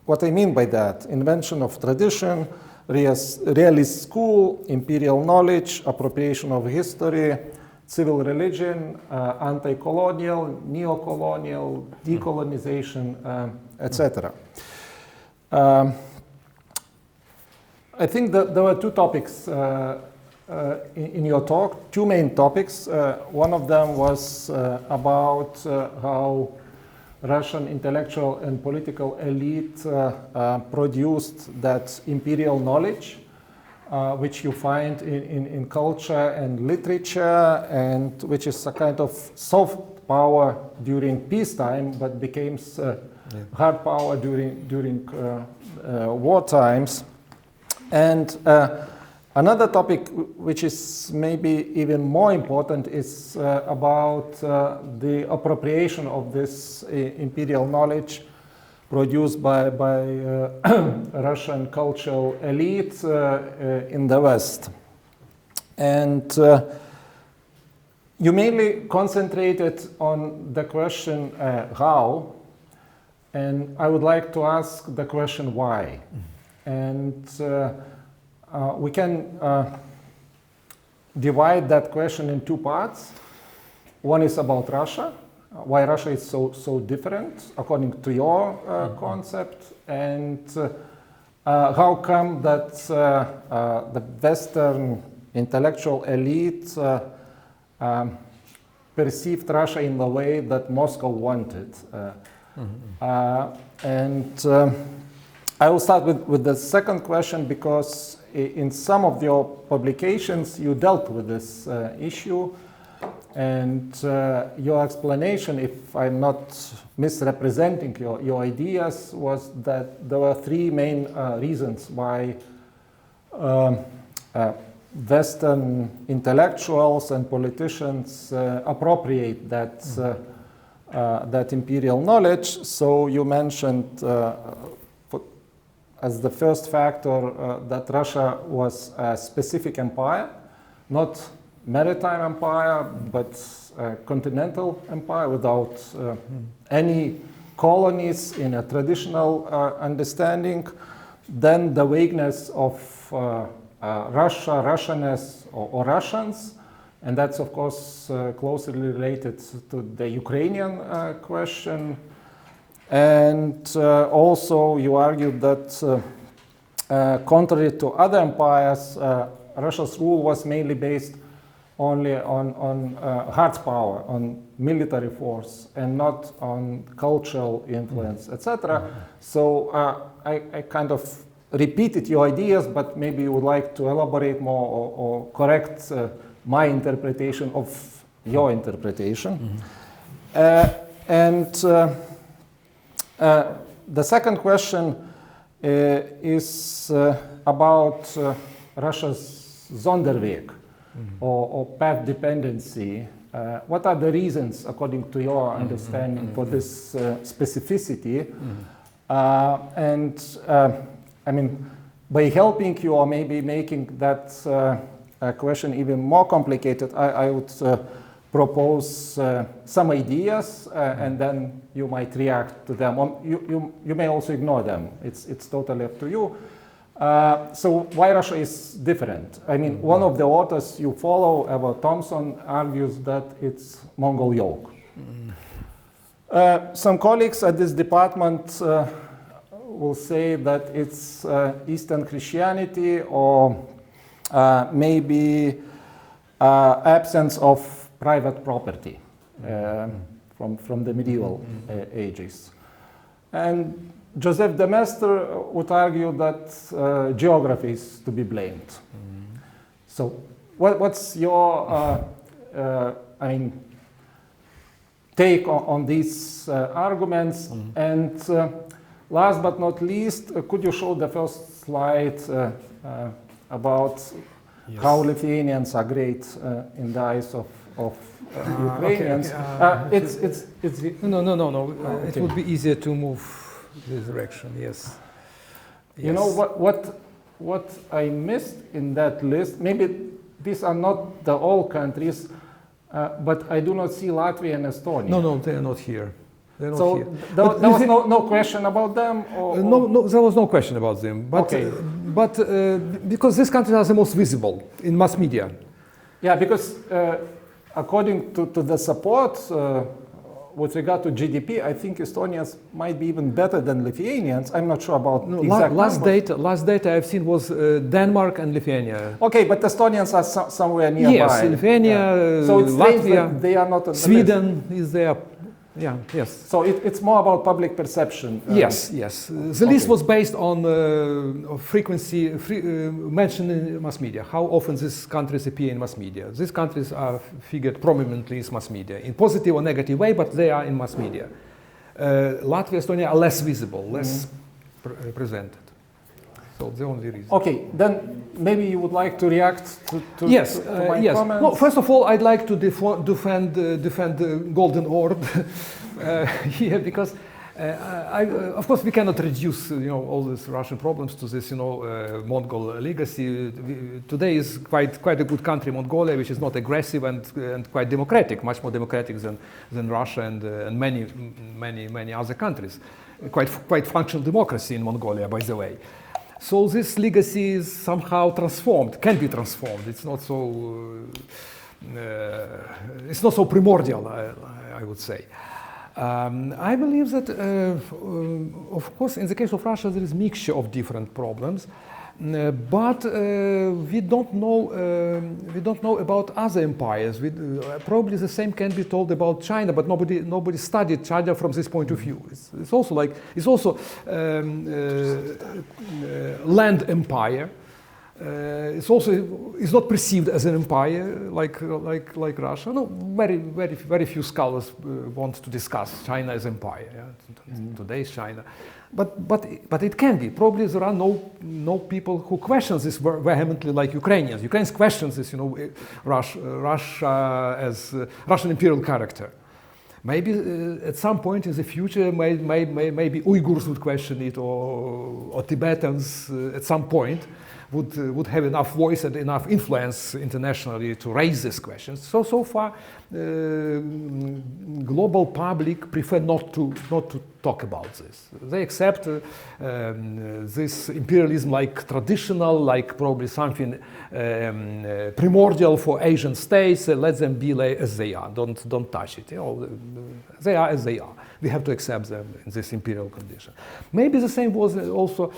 What I mean by that: invention of tradition, realist school, imperial knowledge, appropriation of history, civil religion, anti-colonial, neo-colonial, decolonization, etc. I think that there were two topics in your talk, two main topics. One of them was about how Russian intellectual and political elite produced that imperial knowledge, which you find in culture and literature, and which is a kind of soft power during peacetime, but becomes hard power during war times. And another topic, which is maybe even more important, is about the appropriation of this imperial knowledge produced by Russian cultural elite in the West. And you mainly concentrated on the question how, and I would like to ask the question why. And we can divide that question in two parts. One is about Russia, why Russia is so different according to your concept, and how come that the Western intellectual elite perceived Russia in the way that Moscow wanted. I will start with the second question, because in some of your publications you dealt with this issue, and your explanation, if I'm not misrepresenting your ideas, was that there were three main reasons why Western intellectuals and politicians appropriate that imperial knowledge. So you mentioned as the first factor that Russia was a specific empire, not maritime empire, but continental empire without any colonies in a traditional understanding. Then the vagueness of Russia, Russianness, or Russians, and that's of course closely related to the Ukrainian question. And also you argued that contrary to other empires, Russia's rule was mainly based only on hard power, on military force, and not on cultural influence, etc. So I kind of repeated your ideas, but maybe you would like to elaborate more or correct my interpretation of your interpretation. The second question is about Russia's Sonderweg, or path dependency. What are the reasons, according to your understanding, for this specificity? I mean, by helping you or maybe making that question even more complicated, I would propose some ideas, and then you might react to them. You may also ignore them. It's totally up to you. So why Russia is different? I mean, one of the authors you follow, Ewos Thompson, argues that it's Mongol yoke. Some colleagues at this department will say that it's Eastern Christianity or maybe absence of private property from the medieval ages. And Joseph de Maistre would argue that geography is to be blamed. So what's your take on these arguments? And last but not least, could you show the first slide about how Lithuanians are great in the eyes of Ukrainians? No. Okay. It would be easier to move this direction. Yes. You know what I missed in that list? Maybe these are not the all countries, but I do not see Latvia and Estonia. No, they are not here. They're not So here. there was no question about them? No, there was no question about them. But, Okay. Because these countries are the most visible in mass media. Yeah, because according to the support with regard to GDP, I think Estonians might be even better than Lithuanians. I'm not sure about exact last numbers. data I've seen was Denmark and Lithuania. Okay, but Estonians are somewhere nearby. Yes, Lithuania, So it's strange Latvia, that they are not on the Sweden is there. Yeah, yes. So it's more about public perception. Yes. The list was based on frequency mentioned in mass media. How often these countries appear in mass media? These countries are figured prominently in mass media, in positive or negative way, but they are in mass media. Latvia, Estonia are less visible, less represented. So the only reason. Okay, then maybe you would like to react to my yes. comments. No, first of all, I'd like to defend the Golden Orb here, because of course we cannot reduce all these Russian problems to this Mongol legacy. Today is quite a good country, Mongolia, which is not aggressive and quite democratic, much more democratic than Russia and many other countries. Quite functional democracy in Mongolia, by the way. So this legacy is somehow transformed, can be transformed. It's not so primordial, I would say. I believe that, of course, in the case of Russia, there is a mixture of different problems, but we don't know about other empires. Probably the same can be told about China, but nobody studied China from this point of view. It's also land empire. It's not perceived as an empire like Russia. No, very few scholars want to discuss China as empire. Yeah? Today's China, but it can be. Probably there are no people who question this vehemently like Ukrainians. Ukrainians question this, Russia as Russian imperial character. Maybe at some point in the future, maybe Uyghurs would question it, or Tibetans at some point would have enough voice and enough influence internationally to raise these questions. So far, global public prefer not to talk about this. They accept this imperialism like traditional, like probably something primordial for Asian states. Let them be as they are. Don't touch it. They are as they are. We have to accept them in this imperial condition. Maybe the same was also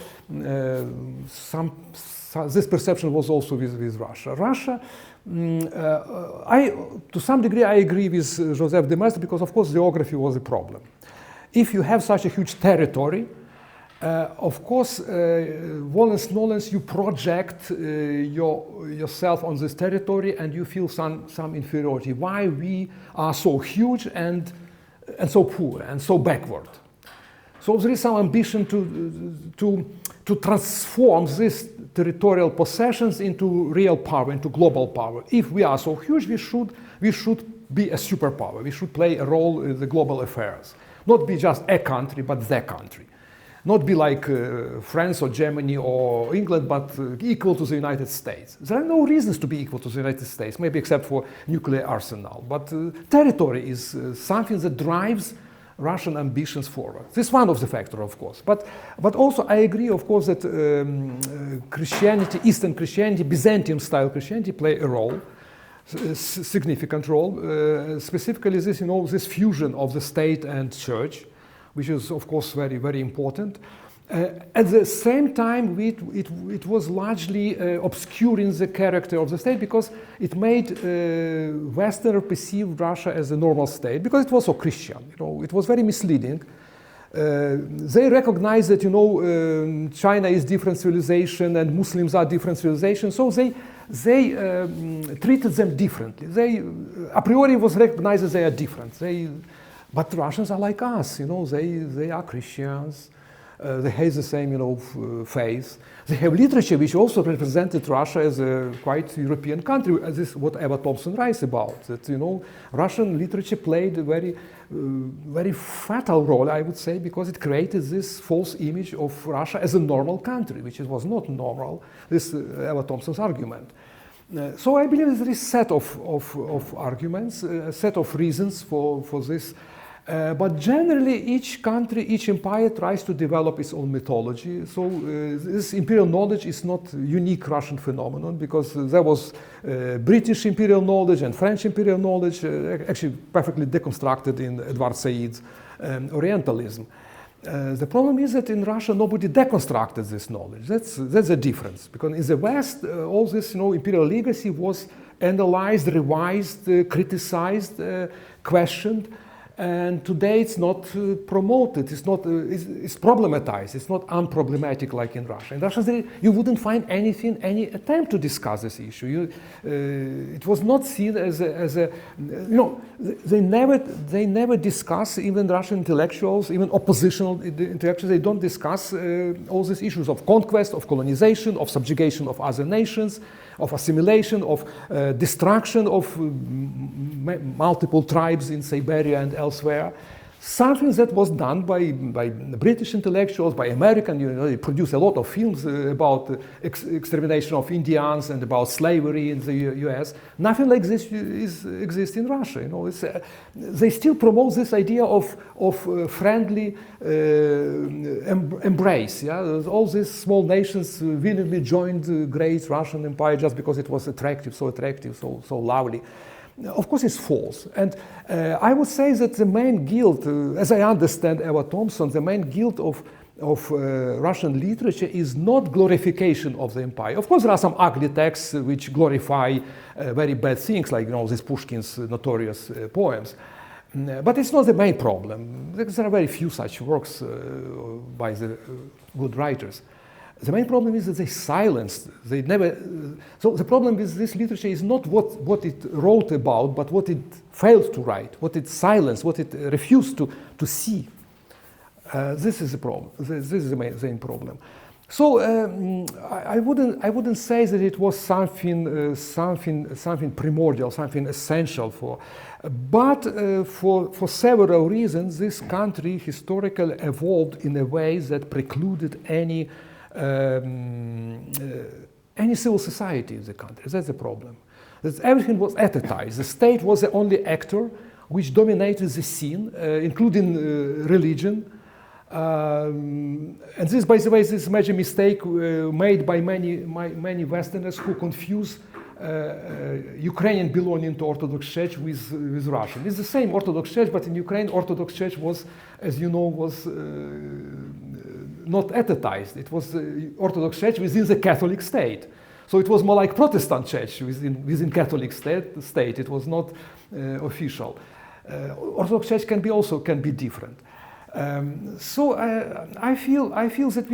this perception was also with Russia. Russia, to some degree, I agree with Joseph de Maistre, because of course geography was a problem. If you have such a huge territory, of course, volens nolens, you project yourself on this territory and you feel some inferiority. Why we are so huge and so poor and so backward? So there is some ambition to transform these territorial possessions into real power, into global power. If we are so huge, we should be a superpower. We should play a role in the global affairs. Not be just a country, but the country. Not be like France or Germany or England, but equal to the United States. There are no reasons to be equal to the United States, maybe except for nuclear arsenal. But territory is something that drives Russian ambitions forward. This is one of the factors, of course. But also I agree, of course, that Christianity, Eastern Christianity, Byzantium-style Christianity play a role, significant role. Specifically, this, this fusion of the state and church, which is, of course, very, very important. At the same time, it was largely obscuring the character of the state because it made Westerners perceive Russia as a normal state because it was so Christian. It was very misleading. They recognize that China is different civilization and Muslims are different civilization, so they treated them differently. They a priori was recognized that they are different. But Russians are like us. They are Christians. They have the same, faith. They have literature which also represented Russia as a quite European country. This is what Ewos Thompson writes about. That Russian literature played a very, very fatal role, I would say, because it created this false image of Russia as a normal country, which was not normal. This Ewos Thompson's argument. So I believe there is a set of arguments, a set of reasons for this. But generally, each country, each empire tries to develop its own mythology. So this imperial knowledge is not a unique Russian phenomenon because there was British imperial knowledge and French imperial knowledge, actually perfectly deconstructed in Edward Said's Orientalism. The problem is that in Russia nobody deconstructed this knowledge. That's the difference. Because in the West, all this imperial legacy was analyzed, revised, criticized, questioned. And today it's not promoted, it's problematized, it's not unproblematic like in Russia. In Russia you wouldn't find any attempt to discuss this issue. It was not seen as a they never discuss, even Russian intellectuals, even oppositional intellectuals, they don't discuss all these issues of conquest, of colonization, of subjugation of other nations, of assimilation, of destruction of multiple tribes in Siberia and elsewhere. Something that was done by British intellectuals, by American, they produce a lot of films about extermination of Indians and about slavery in the US. Nothing like this exists in Russia. They still promote this idea of friendly embrace. Yeah? All these small nations willingly joined the great Russian Empire just because it was attractive, so lovely. Of course, it's false. And I would say that the main guilt, as I understand Ewos Thompson, the main guilt of Russian literature is not glorification of the empire. Of course, there are some ugly texts which glorify very bad things, like these Pushkin's notorious poems. But it's not the main problem. There are very few such works by the good writers. The main problem is that they silenced, they never... So the problem with this literature is not what it wrote about, but what it failed to write, what it silenced, what it refused to see. This is the problem. This is the main problem. So I wouldn't say that it was something primordial, something essential for... But for several reasons, this country historically evolved in a way that precluded any civil society in the country. That's the problem. Everything was etatized. The state was the only actor which dominated the scene, including religion. And this, by the way, is a major mistake made by many Westerners who confuse Ukrainian belonging to Orthodox Church with Russian. It's the same Orthodox Church, but in Ukraine, Orthodox Church was, as you know, was not etatized. It was the Orthodox Church within the Catholic state. So it was more like Protestant Church within Catholic state. It was not official. Orthodox Church can be different. So I feel that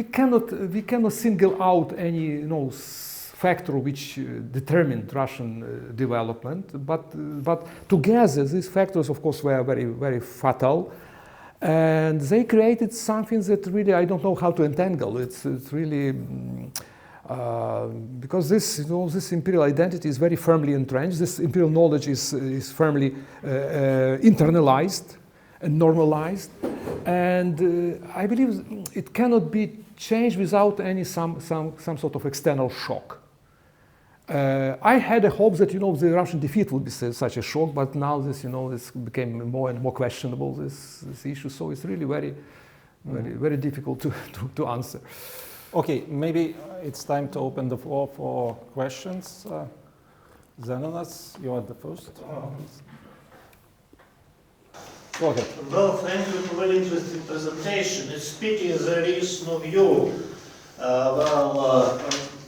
we cannot single out any factor which determined Russian development, but together these factors, of course, were very, very fatal. And they created something that really I don't know how to entangle. It's really because this imperial identity is very firmly entrenched. This imperial knowledge is firmly internalized and normalized, and I believe it cannot be changed without some sort of external shock. I had a hope that, the Russian defeat would be such a shock, but now this, this became more and more questionable, this issue. So it's really very difficult to answer. Okay, maybe it's time to open the floor for questions. Zenonas, you are the first. Go ahead. Well, thank you for very interesting presentation. It's pity there is no view.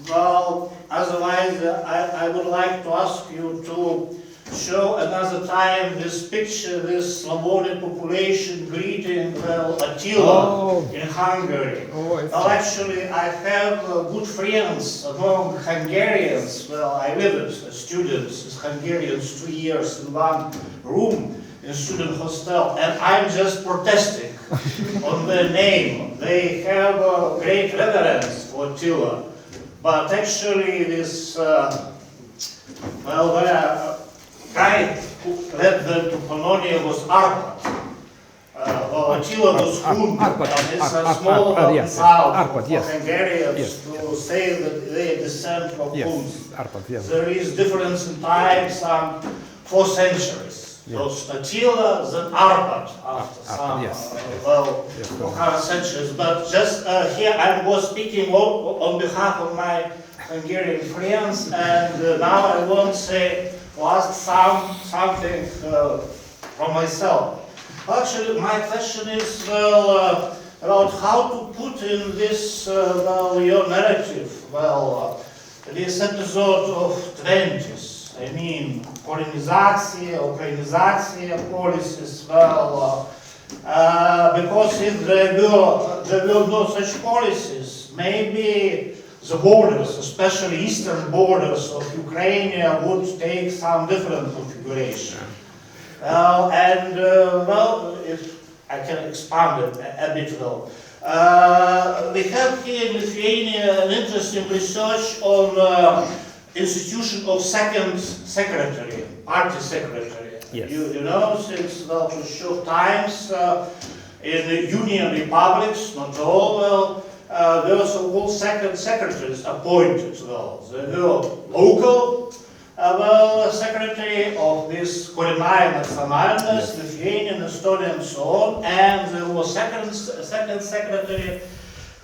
Well, otherwise I would like to ask you to show another time this picture, this Slavonian population greeting, Attila in Hungary. Well, actually, I have good friends among Hungarians. Well, I lived as students, as Hungarians, 2 years in one room in student hostel, and I'm just protesting on their name. They have a great reverence for Attila, but actually this, guy who led them to Pannonia was Arpad. Well, Attila was Hun, and it's a small town for Hungarians to say that they descend from Huns. There is difference in time, some 4 centuries. So Attila, then Arpad after some, 400 centuries. But just here I was speaking on behalf of my Hungarian friends, and now I want to ask something from myself. Actually, my question is about how to put in this your narrative, this episode of 20s. I mean, colonization, Ukrainization policies, because if there were no such policies, maybe the borders, especially eastern borders of Ukraine, would take some different configuration. If I can expand it a bit we have here in Lithuania an interesting research on institution of second secretary, party secretary. Yes. You know, since for short times in the Union republics, not all, there was all second secretaries appointed. There were local secretary of this Kuriame nationalness, Lithuanian, Estonian, and so on, and there was second secretary,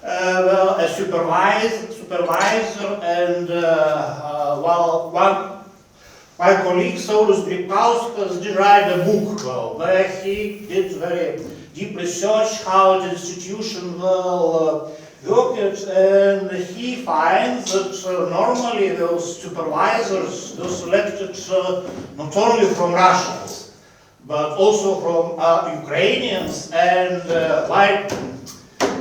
a supervisor, and my colleague Saulius Grybkauskas did write a book where he did very deep research how the institution worked, and he finds that normally those supervisors were selected not only from Russians, but also from Ukrainians and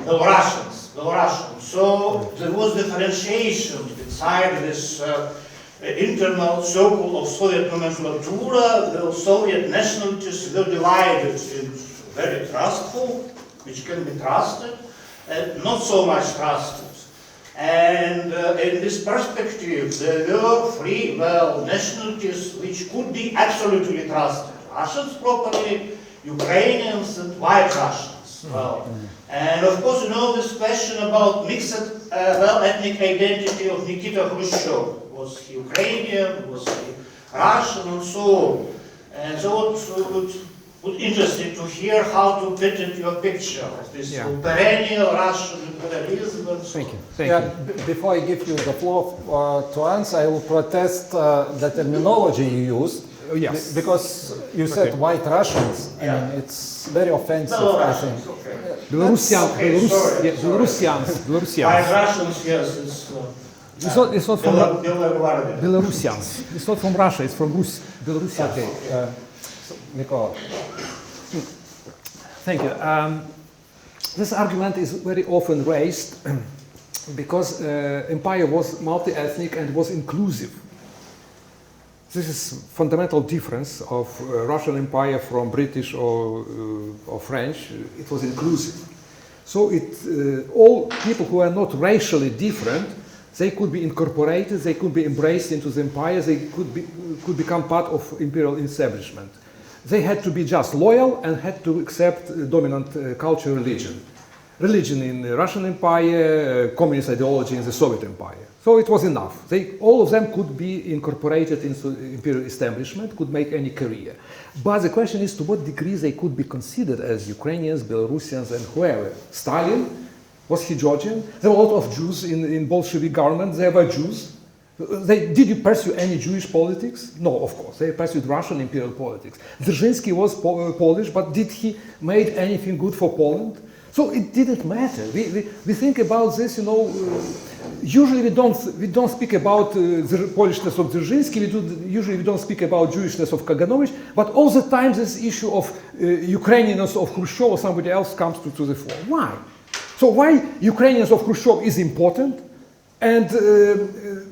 Belarusians. So there was differentiation inside this internal circle of Soviet nomenclature. The Soviet nationalities were divided into very trustful, which can be trusted, and not so much trusted. And in this perspective, there were 3 nationalities which could be absolutely trusted. Russians properly, Ukrainians, and white Russians. And of course, you know this question about mixed ethnic identity of Nikita Khrushchev. Was he Ukrainian, was he Russian, and so on. And so it would be interesting to hear how to fit into your picture of this perennial Russian imperialism and so on. Thank you. Before I give you the floor to answer, I will protest the terminology you used. Yes. Because you said white Russians, I mean, it's very offensive, I think. Belarusians. White Russians, yes. It's not from Belarusians. It's not from Russia, it's from Belarus. Okay. Mykola. Thank you. This argument is very often raised because empire was multi-ethnic and was inclusive. This is fundamental difference of Russian Empire from British or French. It was inclusive. So all people who are not racially different, they could be incorporated, they could be embraced into the empire, they could become part of imperial establishment. They had to be just loyal and had to accept dominant culture, religion. Religion in the Russian Empire, communist ideology in the Soviet Empire. So it was enough. All of them could be incorporated into imperial establishment, could make any career. But the question is to what degree they could be considered as Ukrainians, Belarusians, and whoever. Stalin, was he Georgian? There were a lot of Jews in Bolshevik government. They were Jews. Did you pursue any Jewish politics? No, of course. They pursued Russian imperial politics. Dzerzhinsky was Polish, but did he make anything good for Poland? So it didn't matter. We think about this, you know. Usually we don't speak about the Polishness of Dzerzhinsky. Usually we don't speak about Jewishness of Kaganovich. But all the time this issue of Ukrainianness of Khrushchev or somebody else comes to the fore. Why? So why Ukrainians of Khrushchev is important, and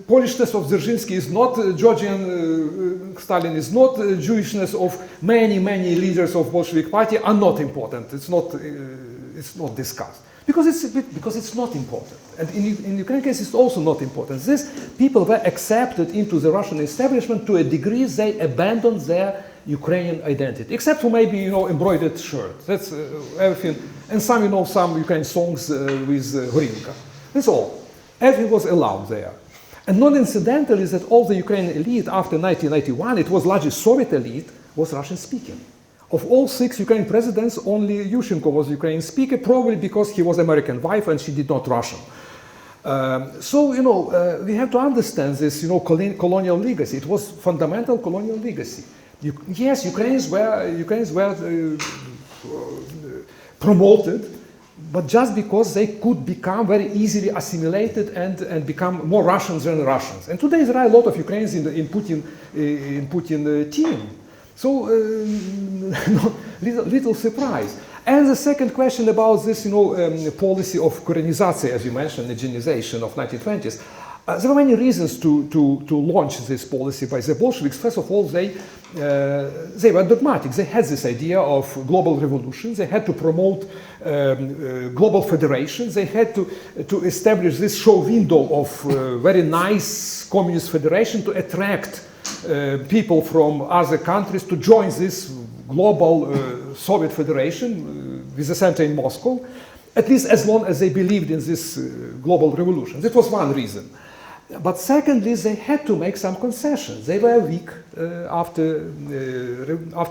Polishness of Dzerzhinsky is not, Georgian Stalin is not, Jewishness of many leaders of Bolshevik party are not important. It's not discussed because it's not important. And in Ukrainian case, it's also not important. These people were accepted into the Russian establishment to a degree they abandoned their Ukrainian identity, except for maybe, you know, embroidered shirt. That's everything, and some, you know, some Ukrainian songs with Horinka. That's all. Everything was allowed there. And non-incidentally is that all the Ukrainian elite after 1991, it was largely Soviet elite, was Russian speaking. Of all 6 Ukrainian presidents, only Yushchenko was Ukrainian speaker, probably because he was American wife and she did not Russian. So, you know, we have to understand this, you know, colonial legacy. It was fundamental colonial legacy. Yes, Ukrainians were promoted, but just because they could become very easily assimilated and become more Russians than Russians. And today there are a lot of Ukrainians in Putin team. So little surprise. And the second question about this, you know, policy of Koreanization, as you mentioned, indigenization of 1920s. There were many reasons to launch this policy by the Bolsheviks. First of all, they were dogmatic. They had this idea of global revolution. They had to promote global federations. They had to establish this show window of very nice communist federation to attract people from other countries to join this global Soviet federation with the center in Moscow, at least as long as they believed in this global revolution. That was one reason. But secondly, they had to make some concessions. They were weak after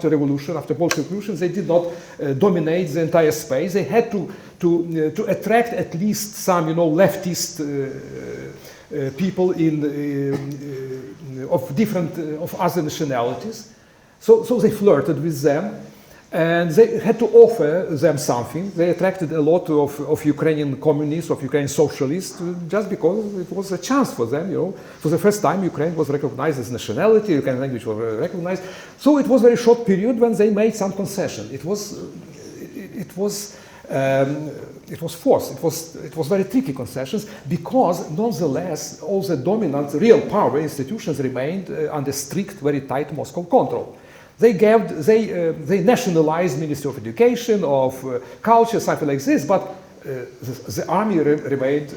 revolution, after Bolshevik revolution. They did not dominate the entire space. They had to attract at least some, you know, leftist people of other nationalities. So they flirted with them. And they had to offer them something. They attracted a lot of Ukrainian communists, of Ukrainian socialists, just because it was a chance for them, you know. For the first time, Ukraine was recognized as nationality, Ukrainian language was recognized. So it was a very short period when they made some concession. It was forced. It was very tricky concessions because, nonetheless, all the dominant real power institutions remained under strict, very tight Moscow control. They nationalized Ministry of Education, of Culture, something like this, but the army remained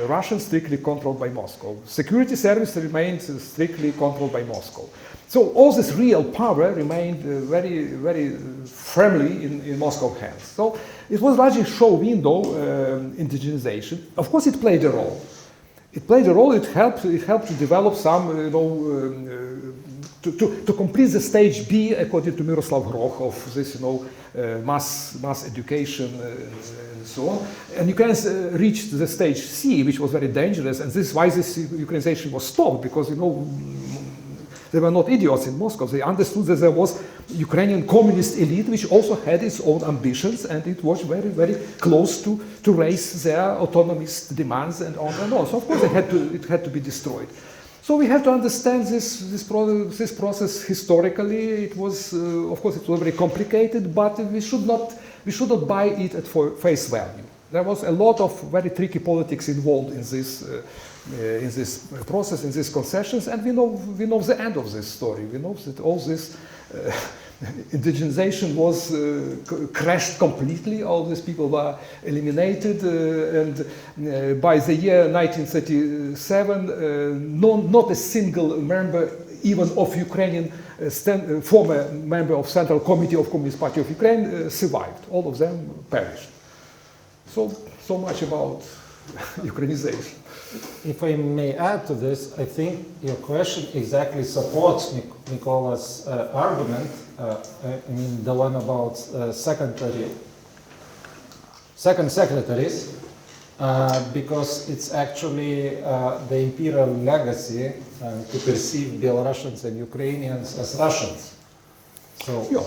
Russian, strictly controlled by Moscow. Security service remained strictly controlled by Moscow. So all this real power remained very firmly in Moscow's hands. So it was largely a show window indigenization. Of course, it played a role. It played a role. It helped to develop some, you know, to complete the stage B, according to Miroslav Groch, of this, you know, mass education and so on. And Ukrainians reached the stage C, which was very dangerous, and this is why this Ukrainization was stopped, because, you know, they were not idiots in Moscow. They understood that there was Ukrainian communist elite, which also had its own ambitions, and it was very close to raise their autonomist demands and on and on. So of course it had to be destroyed. So we have to understand this process historically. It was, of course, it was very complicated, but we should not buy it at face value. There was a lot of very tricky politics involved in this process, in these concessions, and we know the end of this story. We know that all this indigenization was crashed completely. All these people were eliminated, and by the year 1937, not a single member, even of Ukrainian former member of Central Committee of Communist Party of Ukraine, survived. All of them perished. So much about Ukrainization. If I may add to this, I think your question exactly supports Mykola's argument. I mean, the one about second secretaries, because it's actually the imperial legacy to perceive Belarusians and Ukrainians as Russians. So,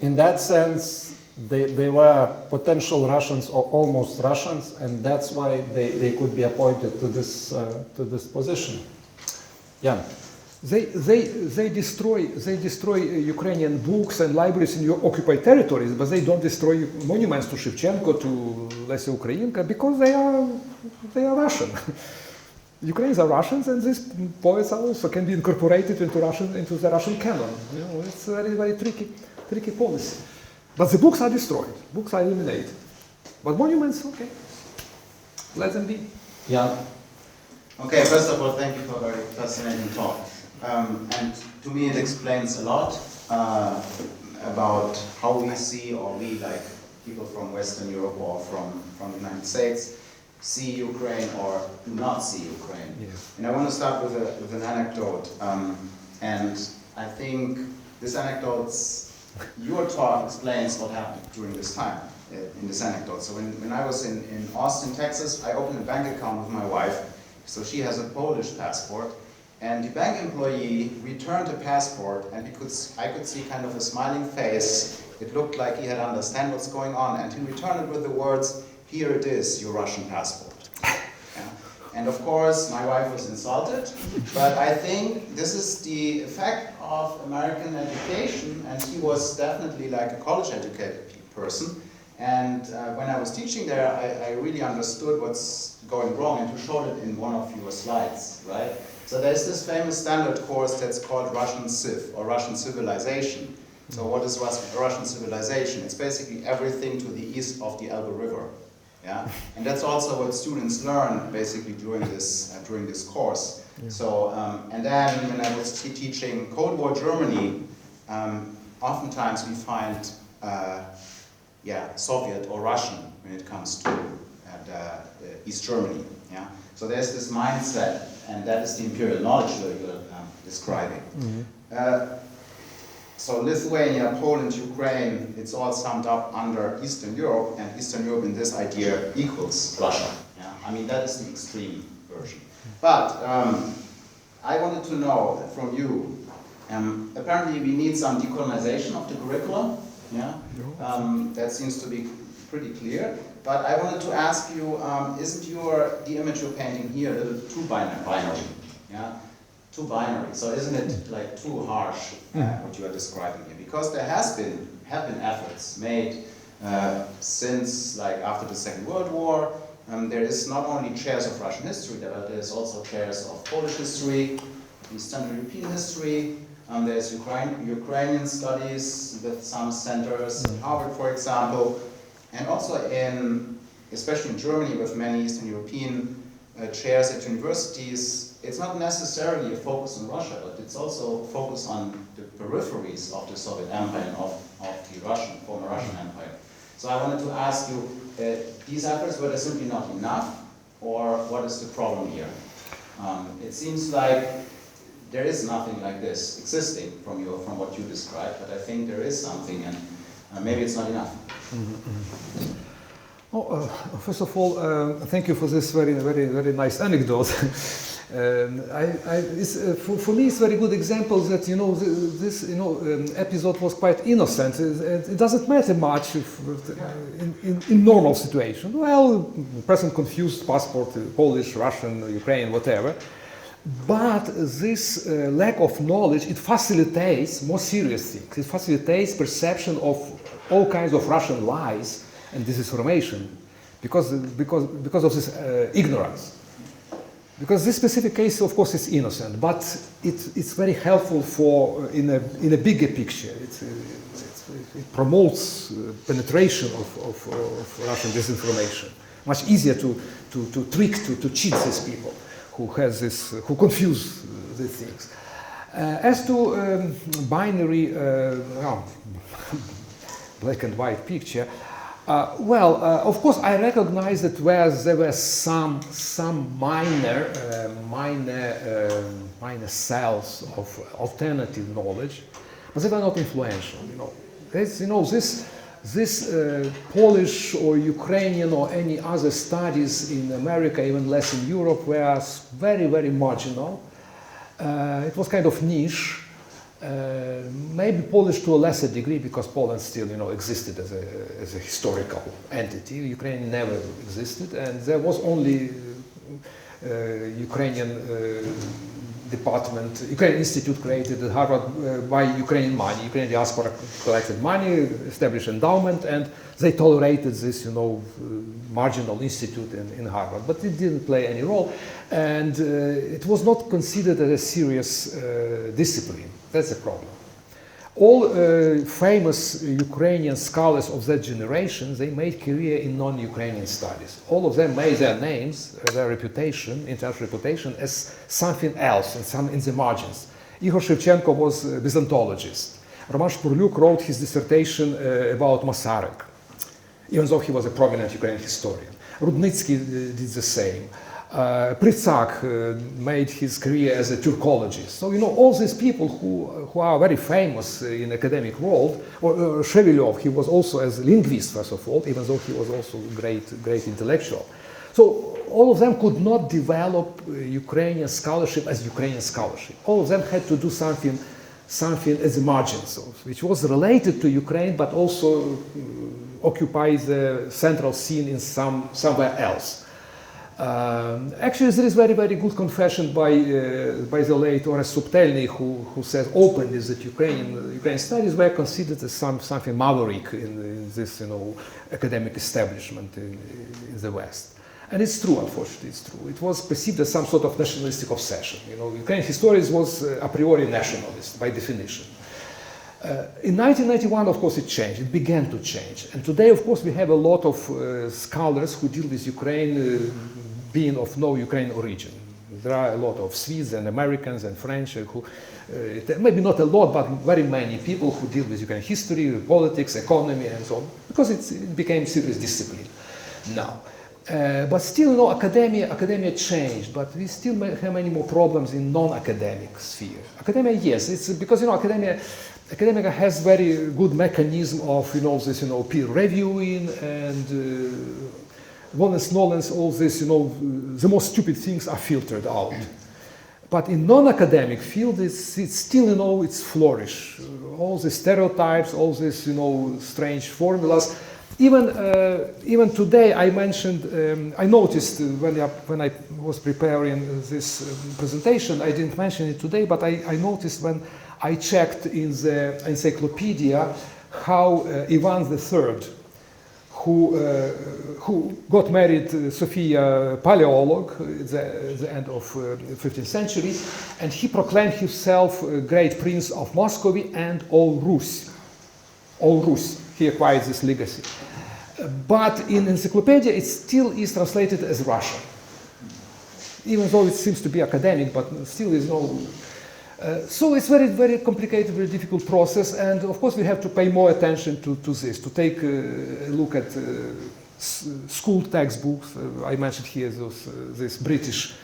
in that sense, they were potential Russians or almost Russians, and that's why they could be appointed to this position. Yeah. They destroy Ukrainian books and libraries in your occupied territories, but they don't destroy monuments to Shevchenko, to Lesya Ukrainka, because they are Russian. Ukrainians are Russians, and these poets also can be incorporated into the Russian canon. You know, it's a very tricky policy. But the books are destroyed, books are eliminated. But monuments, okay, let them be. Yeah. Okay, first of all, thank you for a very fascinating talk. And to me it explains a lot about how we see, or we, like people from Western Europe or from the United States, see Ukraine or do not see Ukraine. Yes. And I want to start with an anecdote. And I think this anecdote, your talk explains what happened during this time in this anecdote. So when I was in Austin, Texas, I opened a bank account with my wife. So she has a Polish passport. And the bank employee returned the passport, and I could see kind of a smiling face. It looked like he had understand what's going on, and he returned it with the words, "Here it is, your Russian passport." Yeah. And of course, my wife was insulted, but I think this is the effect of American education, and he was definitely like a college-educated person. And when I was teaching there, I really understood what's going wrong, and you showed it in one of your slides, right? So there's this famous standard course that's called Russian Civ, or Russian Civilization. So what is Russian Civilization? It's basically everything to the east of the Elbe River. Yeah? And that's also what students learn basically during this course. Yeah. So, and then when I was teaching Cold War Germany, oftentimes we find Soviet or Russian when it comes to East Germany. Yeah? So there's this mindset, and that is the imperial knowledge that you're describing. Mm-hmm. So Lithuania, Poland, Ukraine, it's all summed up under Eastern Europe, and Eastern Europe in this idea equals Russia. Yeah? I mean, that is the extreme version. But I wanted to know from you, apparently we need some decolonization of the curriculum. Yeah? That seems to be pretty clear. But I wanted to ask you, isn't the image you're painting here a little too binary? Yeah? Too binary. So isn't it like too harsh what you are describing here? Because there have been efforts made since like after the Second World War. There is not only chairs of Russian history, but there's also chairs of Polish history, Eastern European history. There's Ukrainian studies with some centers, Harvard, for example, and also especially in Germany, with many Eastern European chairs at universities. It's not necessarily a focus on Russia, but it's also a focus on the peripheries of the Soviet Empire and of the former Russian Empire. So I wanted to ask you, these efforts, were they simply not enough, or what is the problem here? It seems like there is nothing like this existing from what you described, but I think there is something, and maybe it's not enough. Mm-hmm. Oh, first of all, thank you for this very nice anecdote. For me, it's a very good example that this episode was quite innocent. It doesn't matter much in normal situation. Well, the person confused passport, Polish, Russian, Ukrainian, whatever. But this lack of knowledge, it facilitates more serious things. It facilitates perception of all kinds of Russian lies and disinformation because of this ignorance. Because this specific case, of course, is innocent, but it's very helpful for in a bigger picture. It promotes penetration of Russian disinformation. Much easier to trick, to cheat these people who confuse these things. As to binary, black and white picture, Of course, I recognize that there were some minor cells of alternative knowledge, but they were not influential. This Polish or Ukrainian or any other studies in America, even less in Europe, were very, very marginal. It was kind of niche. Maybe Polish to a lesser degree, because Poland still, existed as a historical entity. Ukraine never existed, and there was only Ukrainian department, Ukrainian institute created at Harvard by Ukrainian money. Ukrainian diaspora collected money, established endowment, and they tolerated this, marginal institute in Harvard. But it didn't play any role, and it was not considered as a serious discipline. That's the problem. All famous Ukrainian scholars of that generation, they made career in non-Ukrainian studies. All of them made their names, their reputation, international reputation, as something else, and in the margins. Ihor Shevchenko was a Byzantologist. Roman Shpurlyuk wrote his dissertation about Masarek, even though he was a prominent Ukrainian historian. Rudnitsky did the same. Pritsak made his career as a Turkologist. So, all these people who are very famous in academic world, or Shevilyov, he was also as a linguist, first of all, even though he was also a great intellectual. So, all of them could not develop Ukrainian scholarship as Ukrainian scholarship. All of them had to do something at the margins, which was related to Ukraine, but also occupies the central scene in somewhere else. Actually, there is very, very good confession by the late Ores Subtelny, who says openly that Ukrainian studies were considered as something maverick in this, academic establishment in the West. And it's true, unfortunately, it's true. It was perceived as some sort of nationalistic obsession. Ukrainian historians was a priori nationalist by definition. In 1991, of course, it changed. It began to change. And today, of course, we have a lot of scholars who deal with Ukraine being of no Ukrainian origin. There are a lot of Swedes and Americans and French who, maybe not a lot, but very many people who deal with Ukrainian history, politics, economy, and so on, because it became serious discipline now. But still, academia changed, but we still have many more problems in non-academic sphere. Academia, yes, it's because, academia has very good mechanism of, this, peer reviewing and nolens, all this, the most stupid things are filtered out. But in non-academic field, it's still, it's flourish. All the stereotypes, all these, strange formulas. Even today, I mentioned, I noticed when I was preparing this presentation, I didn't mention it today, but I noticed when I checked in the encyclopedia how Ivan III, who got married to Sophia Paleolog at the end of 15th century, and he proclaimed himself great prince of Muscovy and all Rus. All Rus. He acquired this legacy. But in encyclopedia, it still is translated as Russian. Even though it seems to be academic, but still is no... so it's very, very complicated, very difficult process, and of course we have to pay more attention to this, to take a look at school textbooks. I mentioned here these British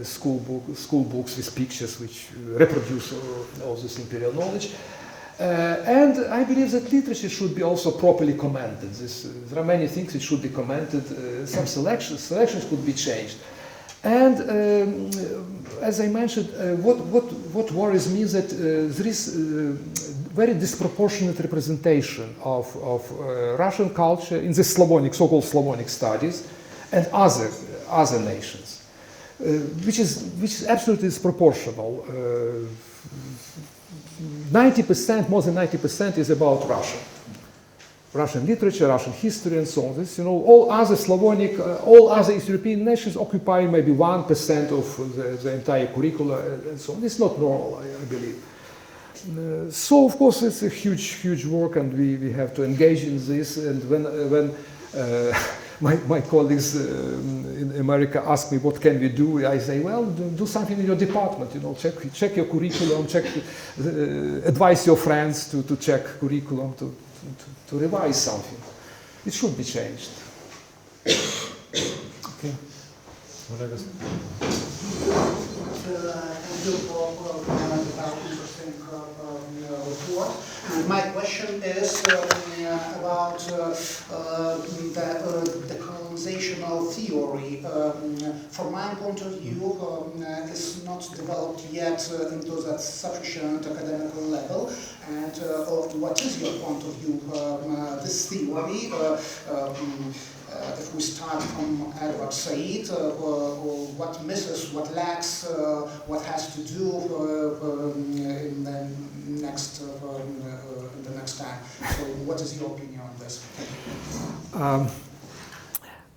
school books with pictures which reproduce all this imperial knowledge. And I believe that literature should be also properly commented. There are many things that should be commented. Some selections could be changed. And as I mentioned, what worries me is that there is very disproportionate representation of Russian culture in the so-called Slavonic studies and other nations, which is absolutely disproportional. 90%, more than 90% is about Russia. Russian literature, Russian history, and so on. This, all other Slavonic, all other East European nations occupy maybe 1% of the entire curricula, and so on. It's not normal, I believe. So, of course, it's a huge work, and we have to engage in this. And when my colleagues in America ask me what can we do, I say, well, do something in your department. Check your curriculum, advise your friends to check curriculum to revise something. it should be changed. Okay. Thank you for that interesting report. And my question is about the decolonizational theory. From my point of view, it's not developed yet into that sufficient academic level. And what is your point of view? This theory, if we start from Edward Said, what misses, what lacks, what has to do in the next time. So, what is your opinion on this?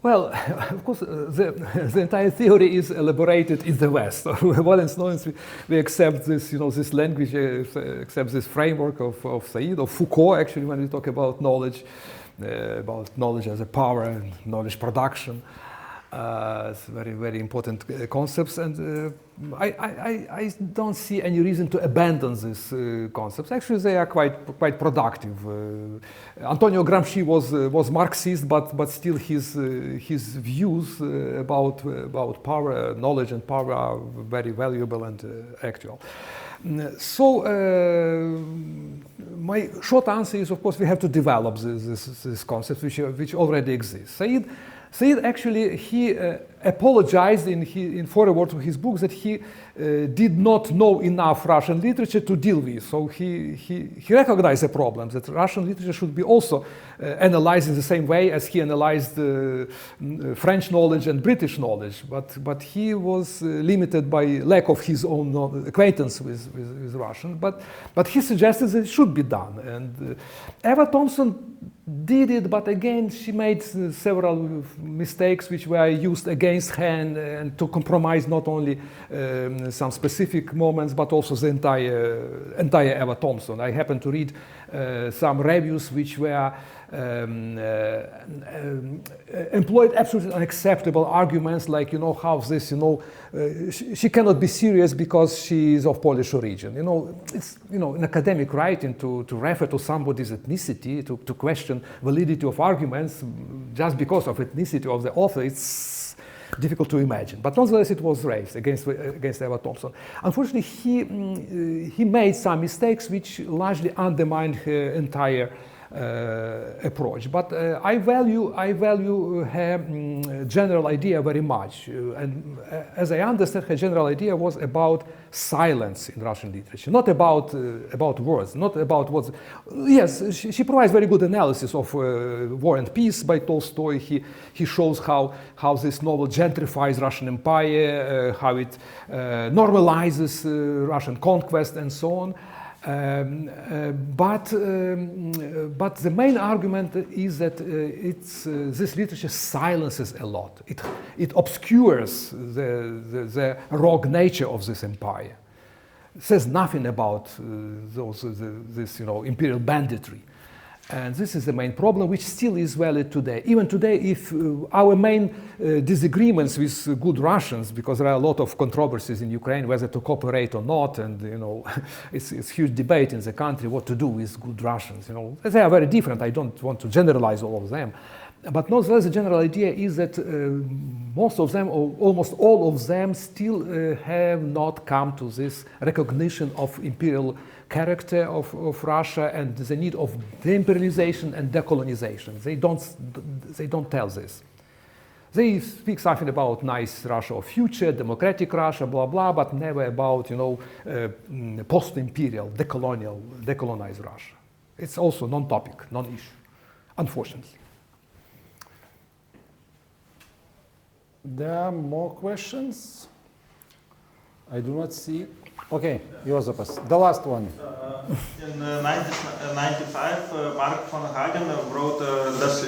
Well, of course, the entire theory is elaborated in the West. Well, as long as we accept this, this language, accept this framework of Said, of Foucault, actually, when we talk about knowledge as a power and knowledge production. It's very, very important concepts, and I don't see any reason to abandon these concepts. Actually, they are quite productive. Antonio Gramsci was Marxist, but still his views about power, knowledge, and power are very valuable and actual. So my short answer is, of course, we have to develop this concept which already exists. Said actually, he apologized in foreword to his book that he did not know enough Russian literature to deal with. So he recognized the problem that Russian literature should be also analyzed in the same way as he analyzed French knowledge and British knowledge. But he was limited by lack of his own acquaintance with Russian. But he suggested that it should be done. And Ewos Thompson did it, but again she made several mistakes which were used against her and to compromise not only some specific moments but also the entire Ewos Thompson. I happened to read some reviews which were employed absolutely unacceptable arguments like, how this, she cannot be serious because she is of Polish origin. It's, in academic writing to refer to somebody's ethnicity, to question validity of arguments just because of ethnicity of the author, it's difficult to imagine. But nonetheless, it was raised against Ewos Thompson. Unfortunately, he made some mistakes which largely undermined her entire approach. But I value her general idea very much. And as I understand, her general idea was about silence in Russian literature, not about words, not about words. Yes, she provides very good analysis of War and Peace by Tolstoy. He shows how this novel gentrifies Russian Empire, how it normalizes Russian conquest and so on. But the main argument is that this literature silences a lot. It obscures the rogue nature of this empire. It says nothing about this imperial banditry. And this is the main problem, which still is valid today. Even today, if our main disagreements with good Russians, because there are a lot of controversies in Ukraine whether to cooperate or not, and it's huge debate in the country what to do with good Russians. They are very different. I don't want to generalize all of them, but nonetheless, the general idea is that most of them, or almost all of them, still have not come to this recognition of imperial character of Russia and the need of de-imperialization and decolonization. They don't tell this. They speak something about nice Russia of future, democratic Russia, blah blah, but never about post-imperial, decolonized Russia. It's also non-topic, non-issue, unfortunately. There are more questions? I do not see. Okay, Joseph, the last one. In 1995, Mark von Hagen wrote "Does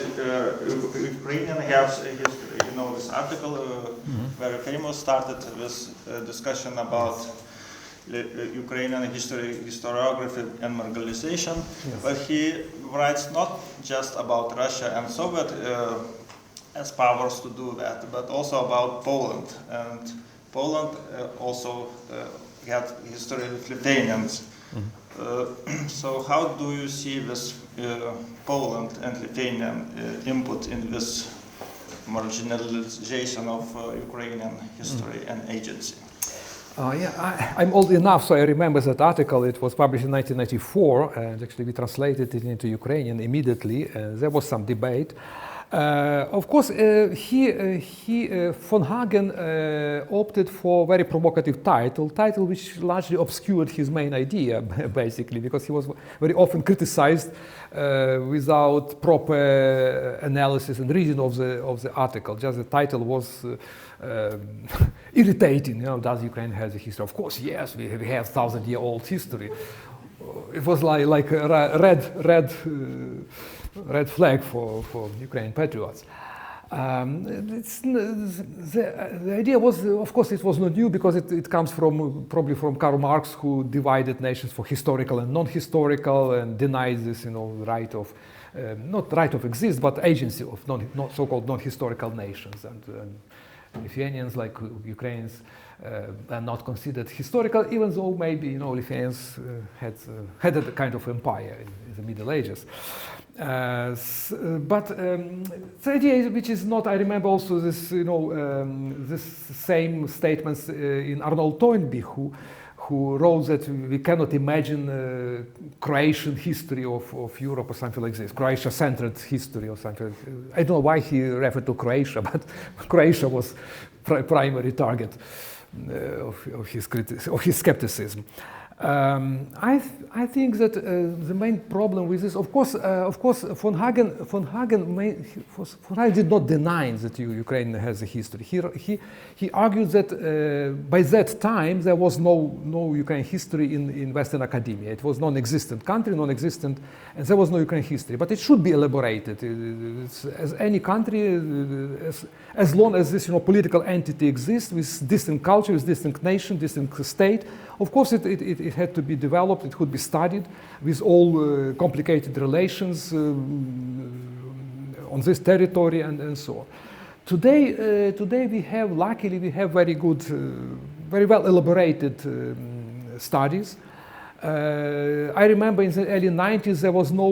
Ukrainian have history?" This article, very famous, started with a discussion about Ukrainian history, historiography, and marginalization. Yes. But he writes not just about Russia and Soviet as powers to do that, but also about Poland. And Poland also had history with Lithuanians. So how do you see this Poland and Lithuanian input in this marginalization of Ukrainian history and agency? I'm old enough, so I remember that article. It was published in 1994, and actually we translated it into Ukrainian immediately. There was some debate. Of course, von Hagen opted for a very provocative title which largely obscured his main idea, basically, because he was very often criticized without proper analysis and reading of the article. Just the title was irritating. You know, does Ukraine have a history? Of course, yes, we have 1,000-year-old history. It was like a red flag for Ukrainian patriots. The idea was, of course, it was not new because it comes probably from Karl Marx, who divided nations for historical and non-historical and denied this, right of not right of exist, but agency of so-called non-historical nations. And Lithuanians, like Ukrainians, are not considered historical, even though maybe Lithuanians had a kind of empire in the Middle Ages. But the idea, which is not, I remember also this, this same statements in Arnold Toynbee, who wrote that we cannot imagine Croatian history of Europe or something like this, Croatia-centered history or something. I don't know why he referred to Croatia, but Croatia was primary target of his skepticism. I think that the main problem with this, of course, von Hagen did not deny that Ukraine has a history. He argued that by that time there was no Ukrainian history in Western academia. It was non-existent country, non-existent, and there was no Ukrainian history. But it should be elaborated. As any country, as long as this political entity exists with distinct culture, with distinct nation, distinct state, of course it had to be developed, it could be studied with all complicated relations on this territory and so on. Today we have, luckily, very good, very well elaborated studies. I remember in the early 90s there was no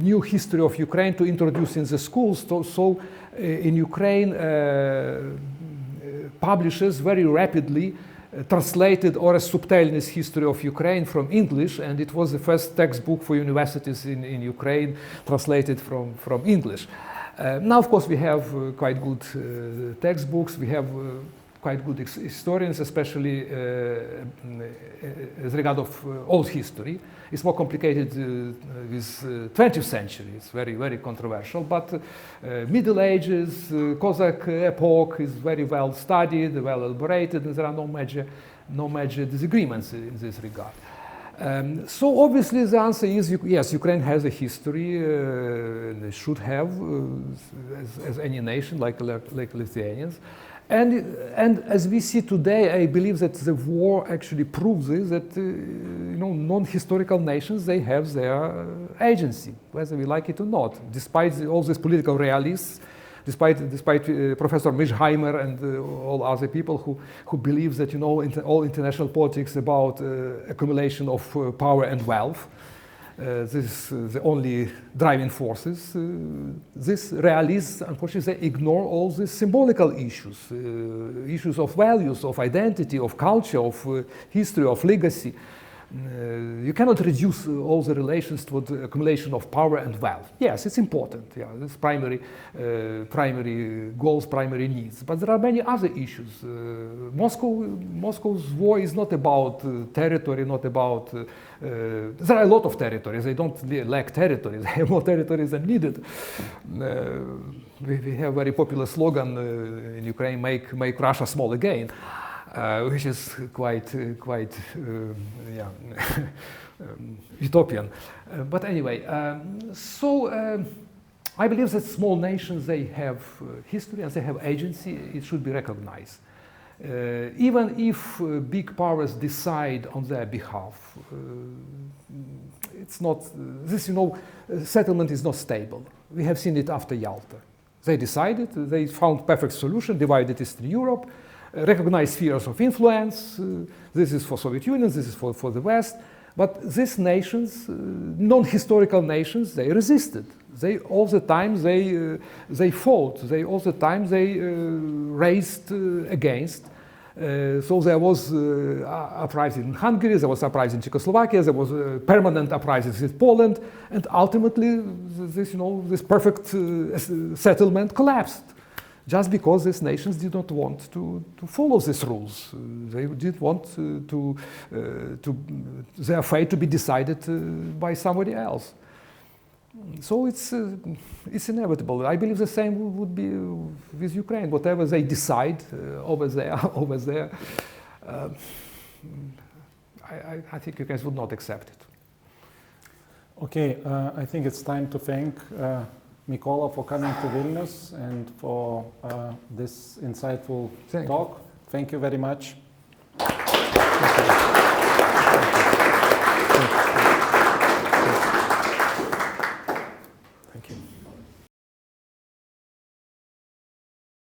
new history of Ukraine to introduce in the schools, so in Ukraine publishers very rapidly translated Orest Subtelny's History of Ukraine from English, and it was the first textbook for universities in Ukraine translated from English. Now, of course, we have quite good textbooks. We have quite good historians, especially as regard of old history. It's more complicated with 20th century. It's very, very controversial. But Middle Ages, Cossack epoch is very well studied, well elaborated, and there are no major disagreements in this regard. So obviously the answer is yes, Ukraine has a history. They should have, as any nation, like Lithuanians. And as we see today, I believe that the war actually proves this, that non-historical nations, they have their agency, whether we like it or not, despite all these political realists, despite Professor Mischheimer and all other people who believe that all international politics about accumulation of power and wealth. This is the only driving forces. These realists, unfortunately, they ignore all these symbolical issues, issues of values, of identity, of culture, of history, of legacy. You cannot reduce all the relations to the accumulation of power and wealth. Yes, it's important. Yeah, it's primary goals, primary needs. But there are many other issues. Moscow's war is not about territory, not about. There are a lot of territories. They don't lack territories. They have more territories than needed. We have a very popular slogan in Ukraine: "Make Russia small again." Which is quite utopian. But anyway, I believe that small nations, they have history and they have agency. It should be recognized. Even if big powers decide on their behalf, it's not, settlement is not stable. We have seen it after Yalta. They decided, they found perfect solution, divided Eastern Europe. recognized spheres of influence. This is for Soviet Union, this is for the West. But these nations, non-historical nations, they resisted. They all the time they fought. They all the time they raised against. So there was uprising in Hungary, there was uprising in Czechoslovakia, there was permanent uprisings in Poland, and ultimately this perfect settlement collapsed. Just because these nations did not want to follow these rules. They did want their fate to be decided by somebody else. So it's inevitable. I believe the same would be with Ukraine. Whatever they decide over there, I think you guys would not accept it. Okay, I think it's time to thank Mykola for coming to Vilnius and for this insightful talk. Thank you very much. Thank you.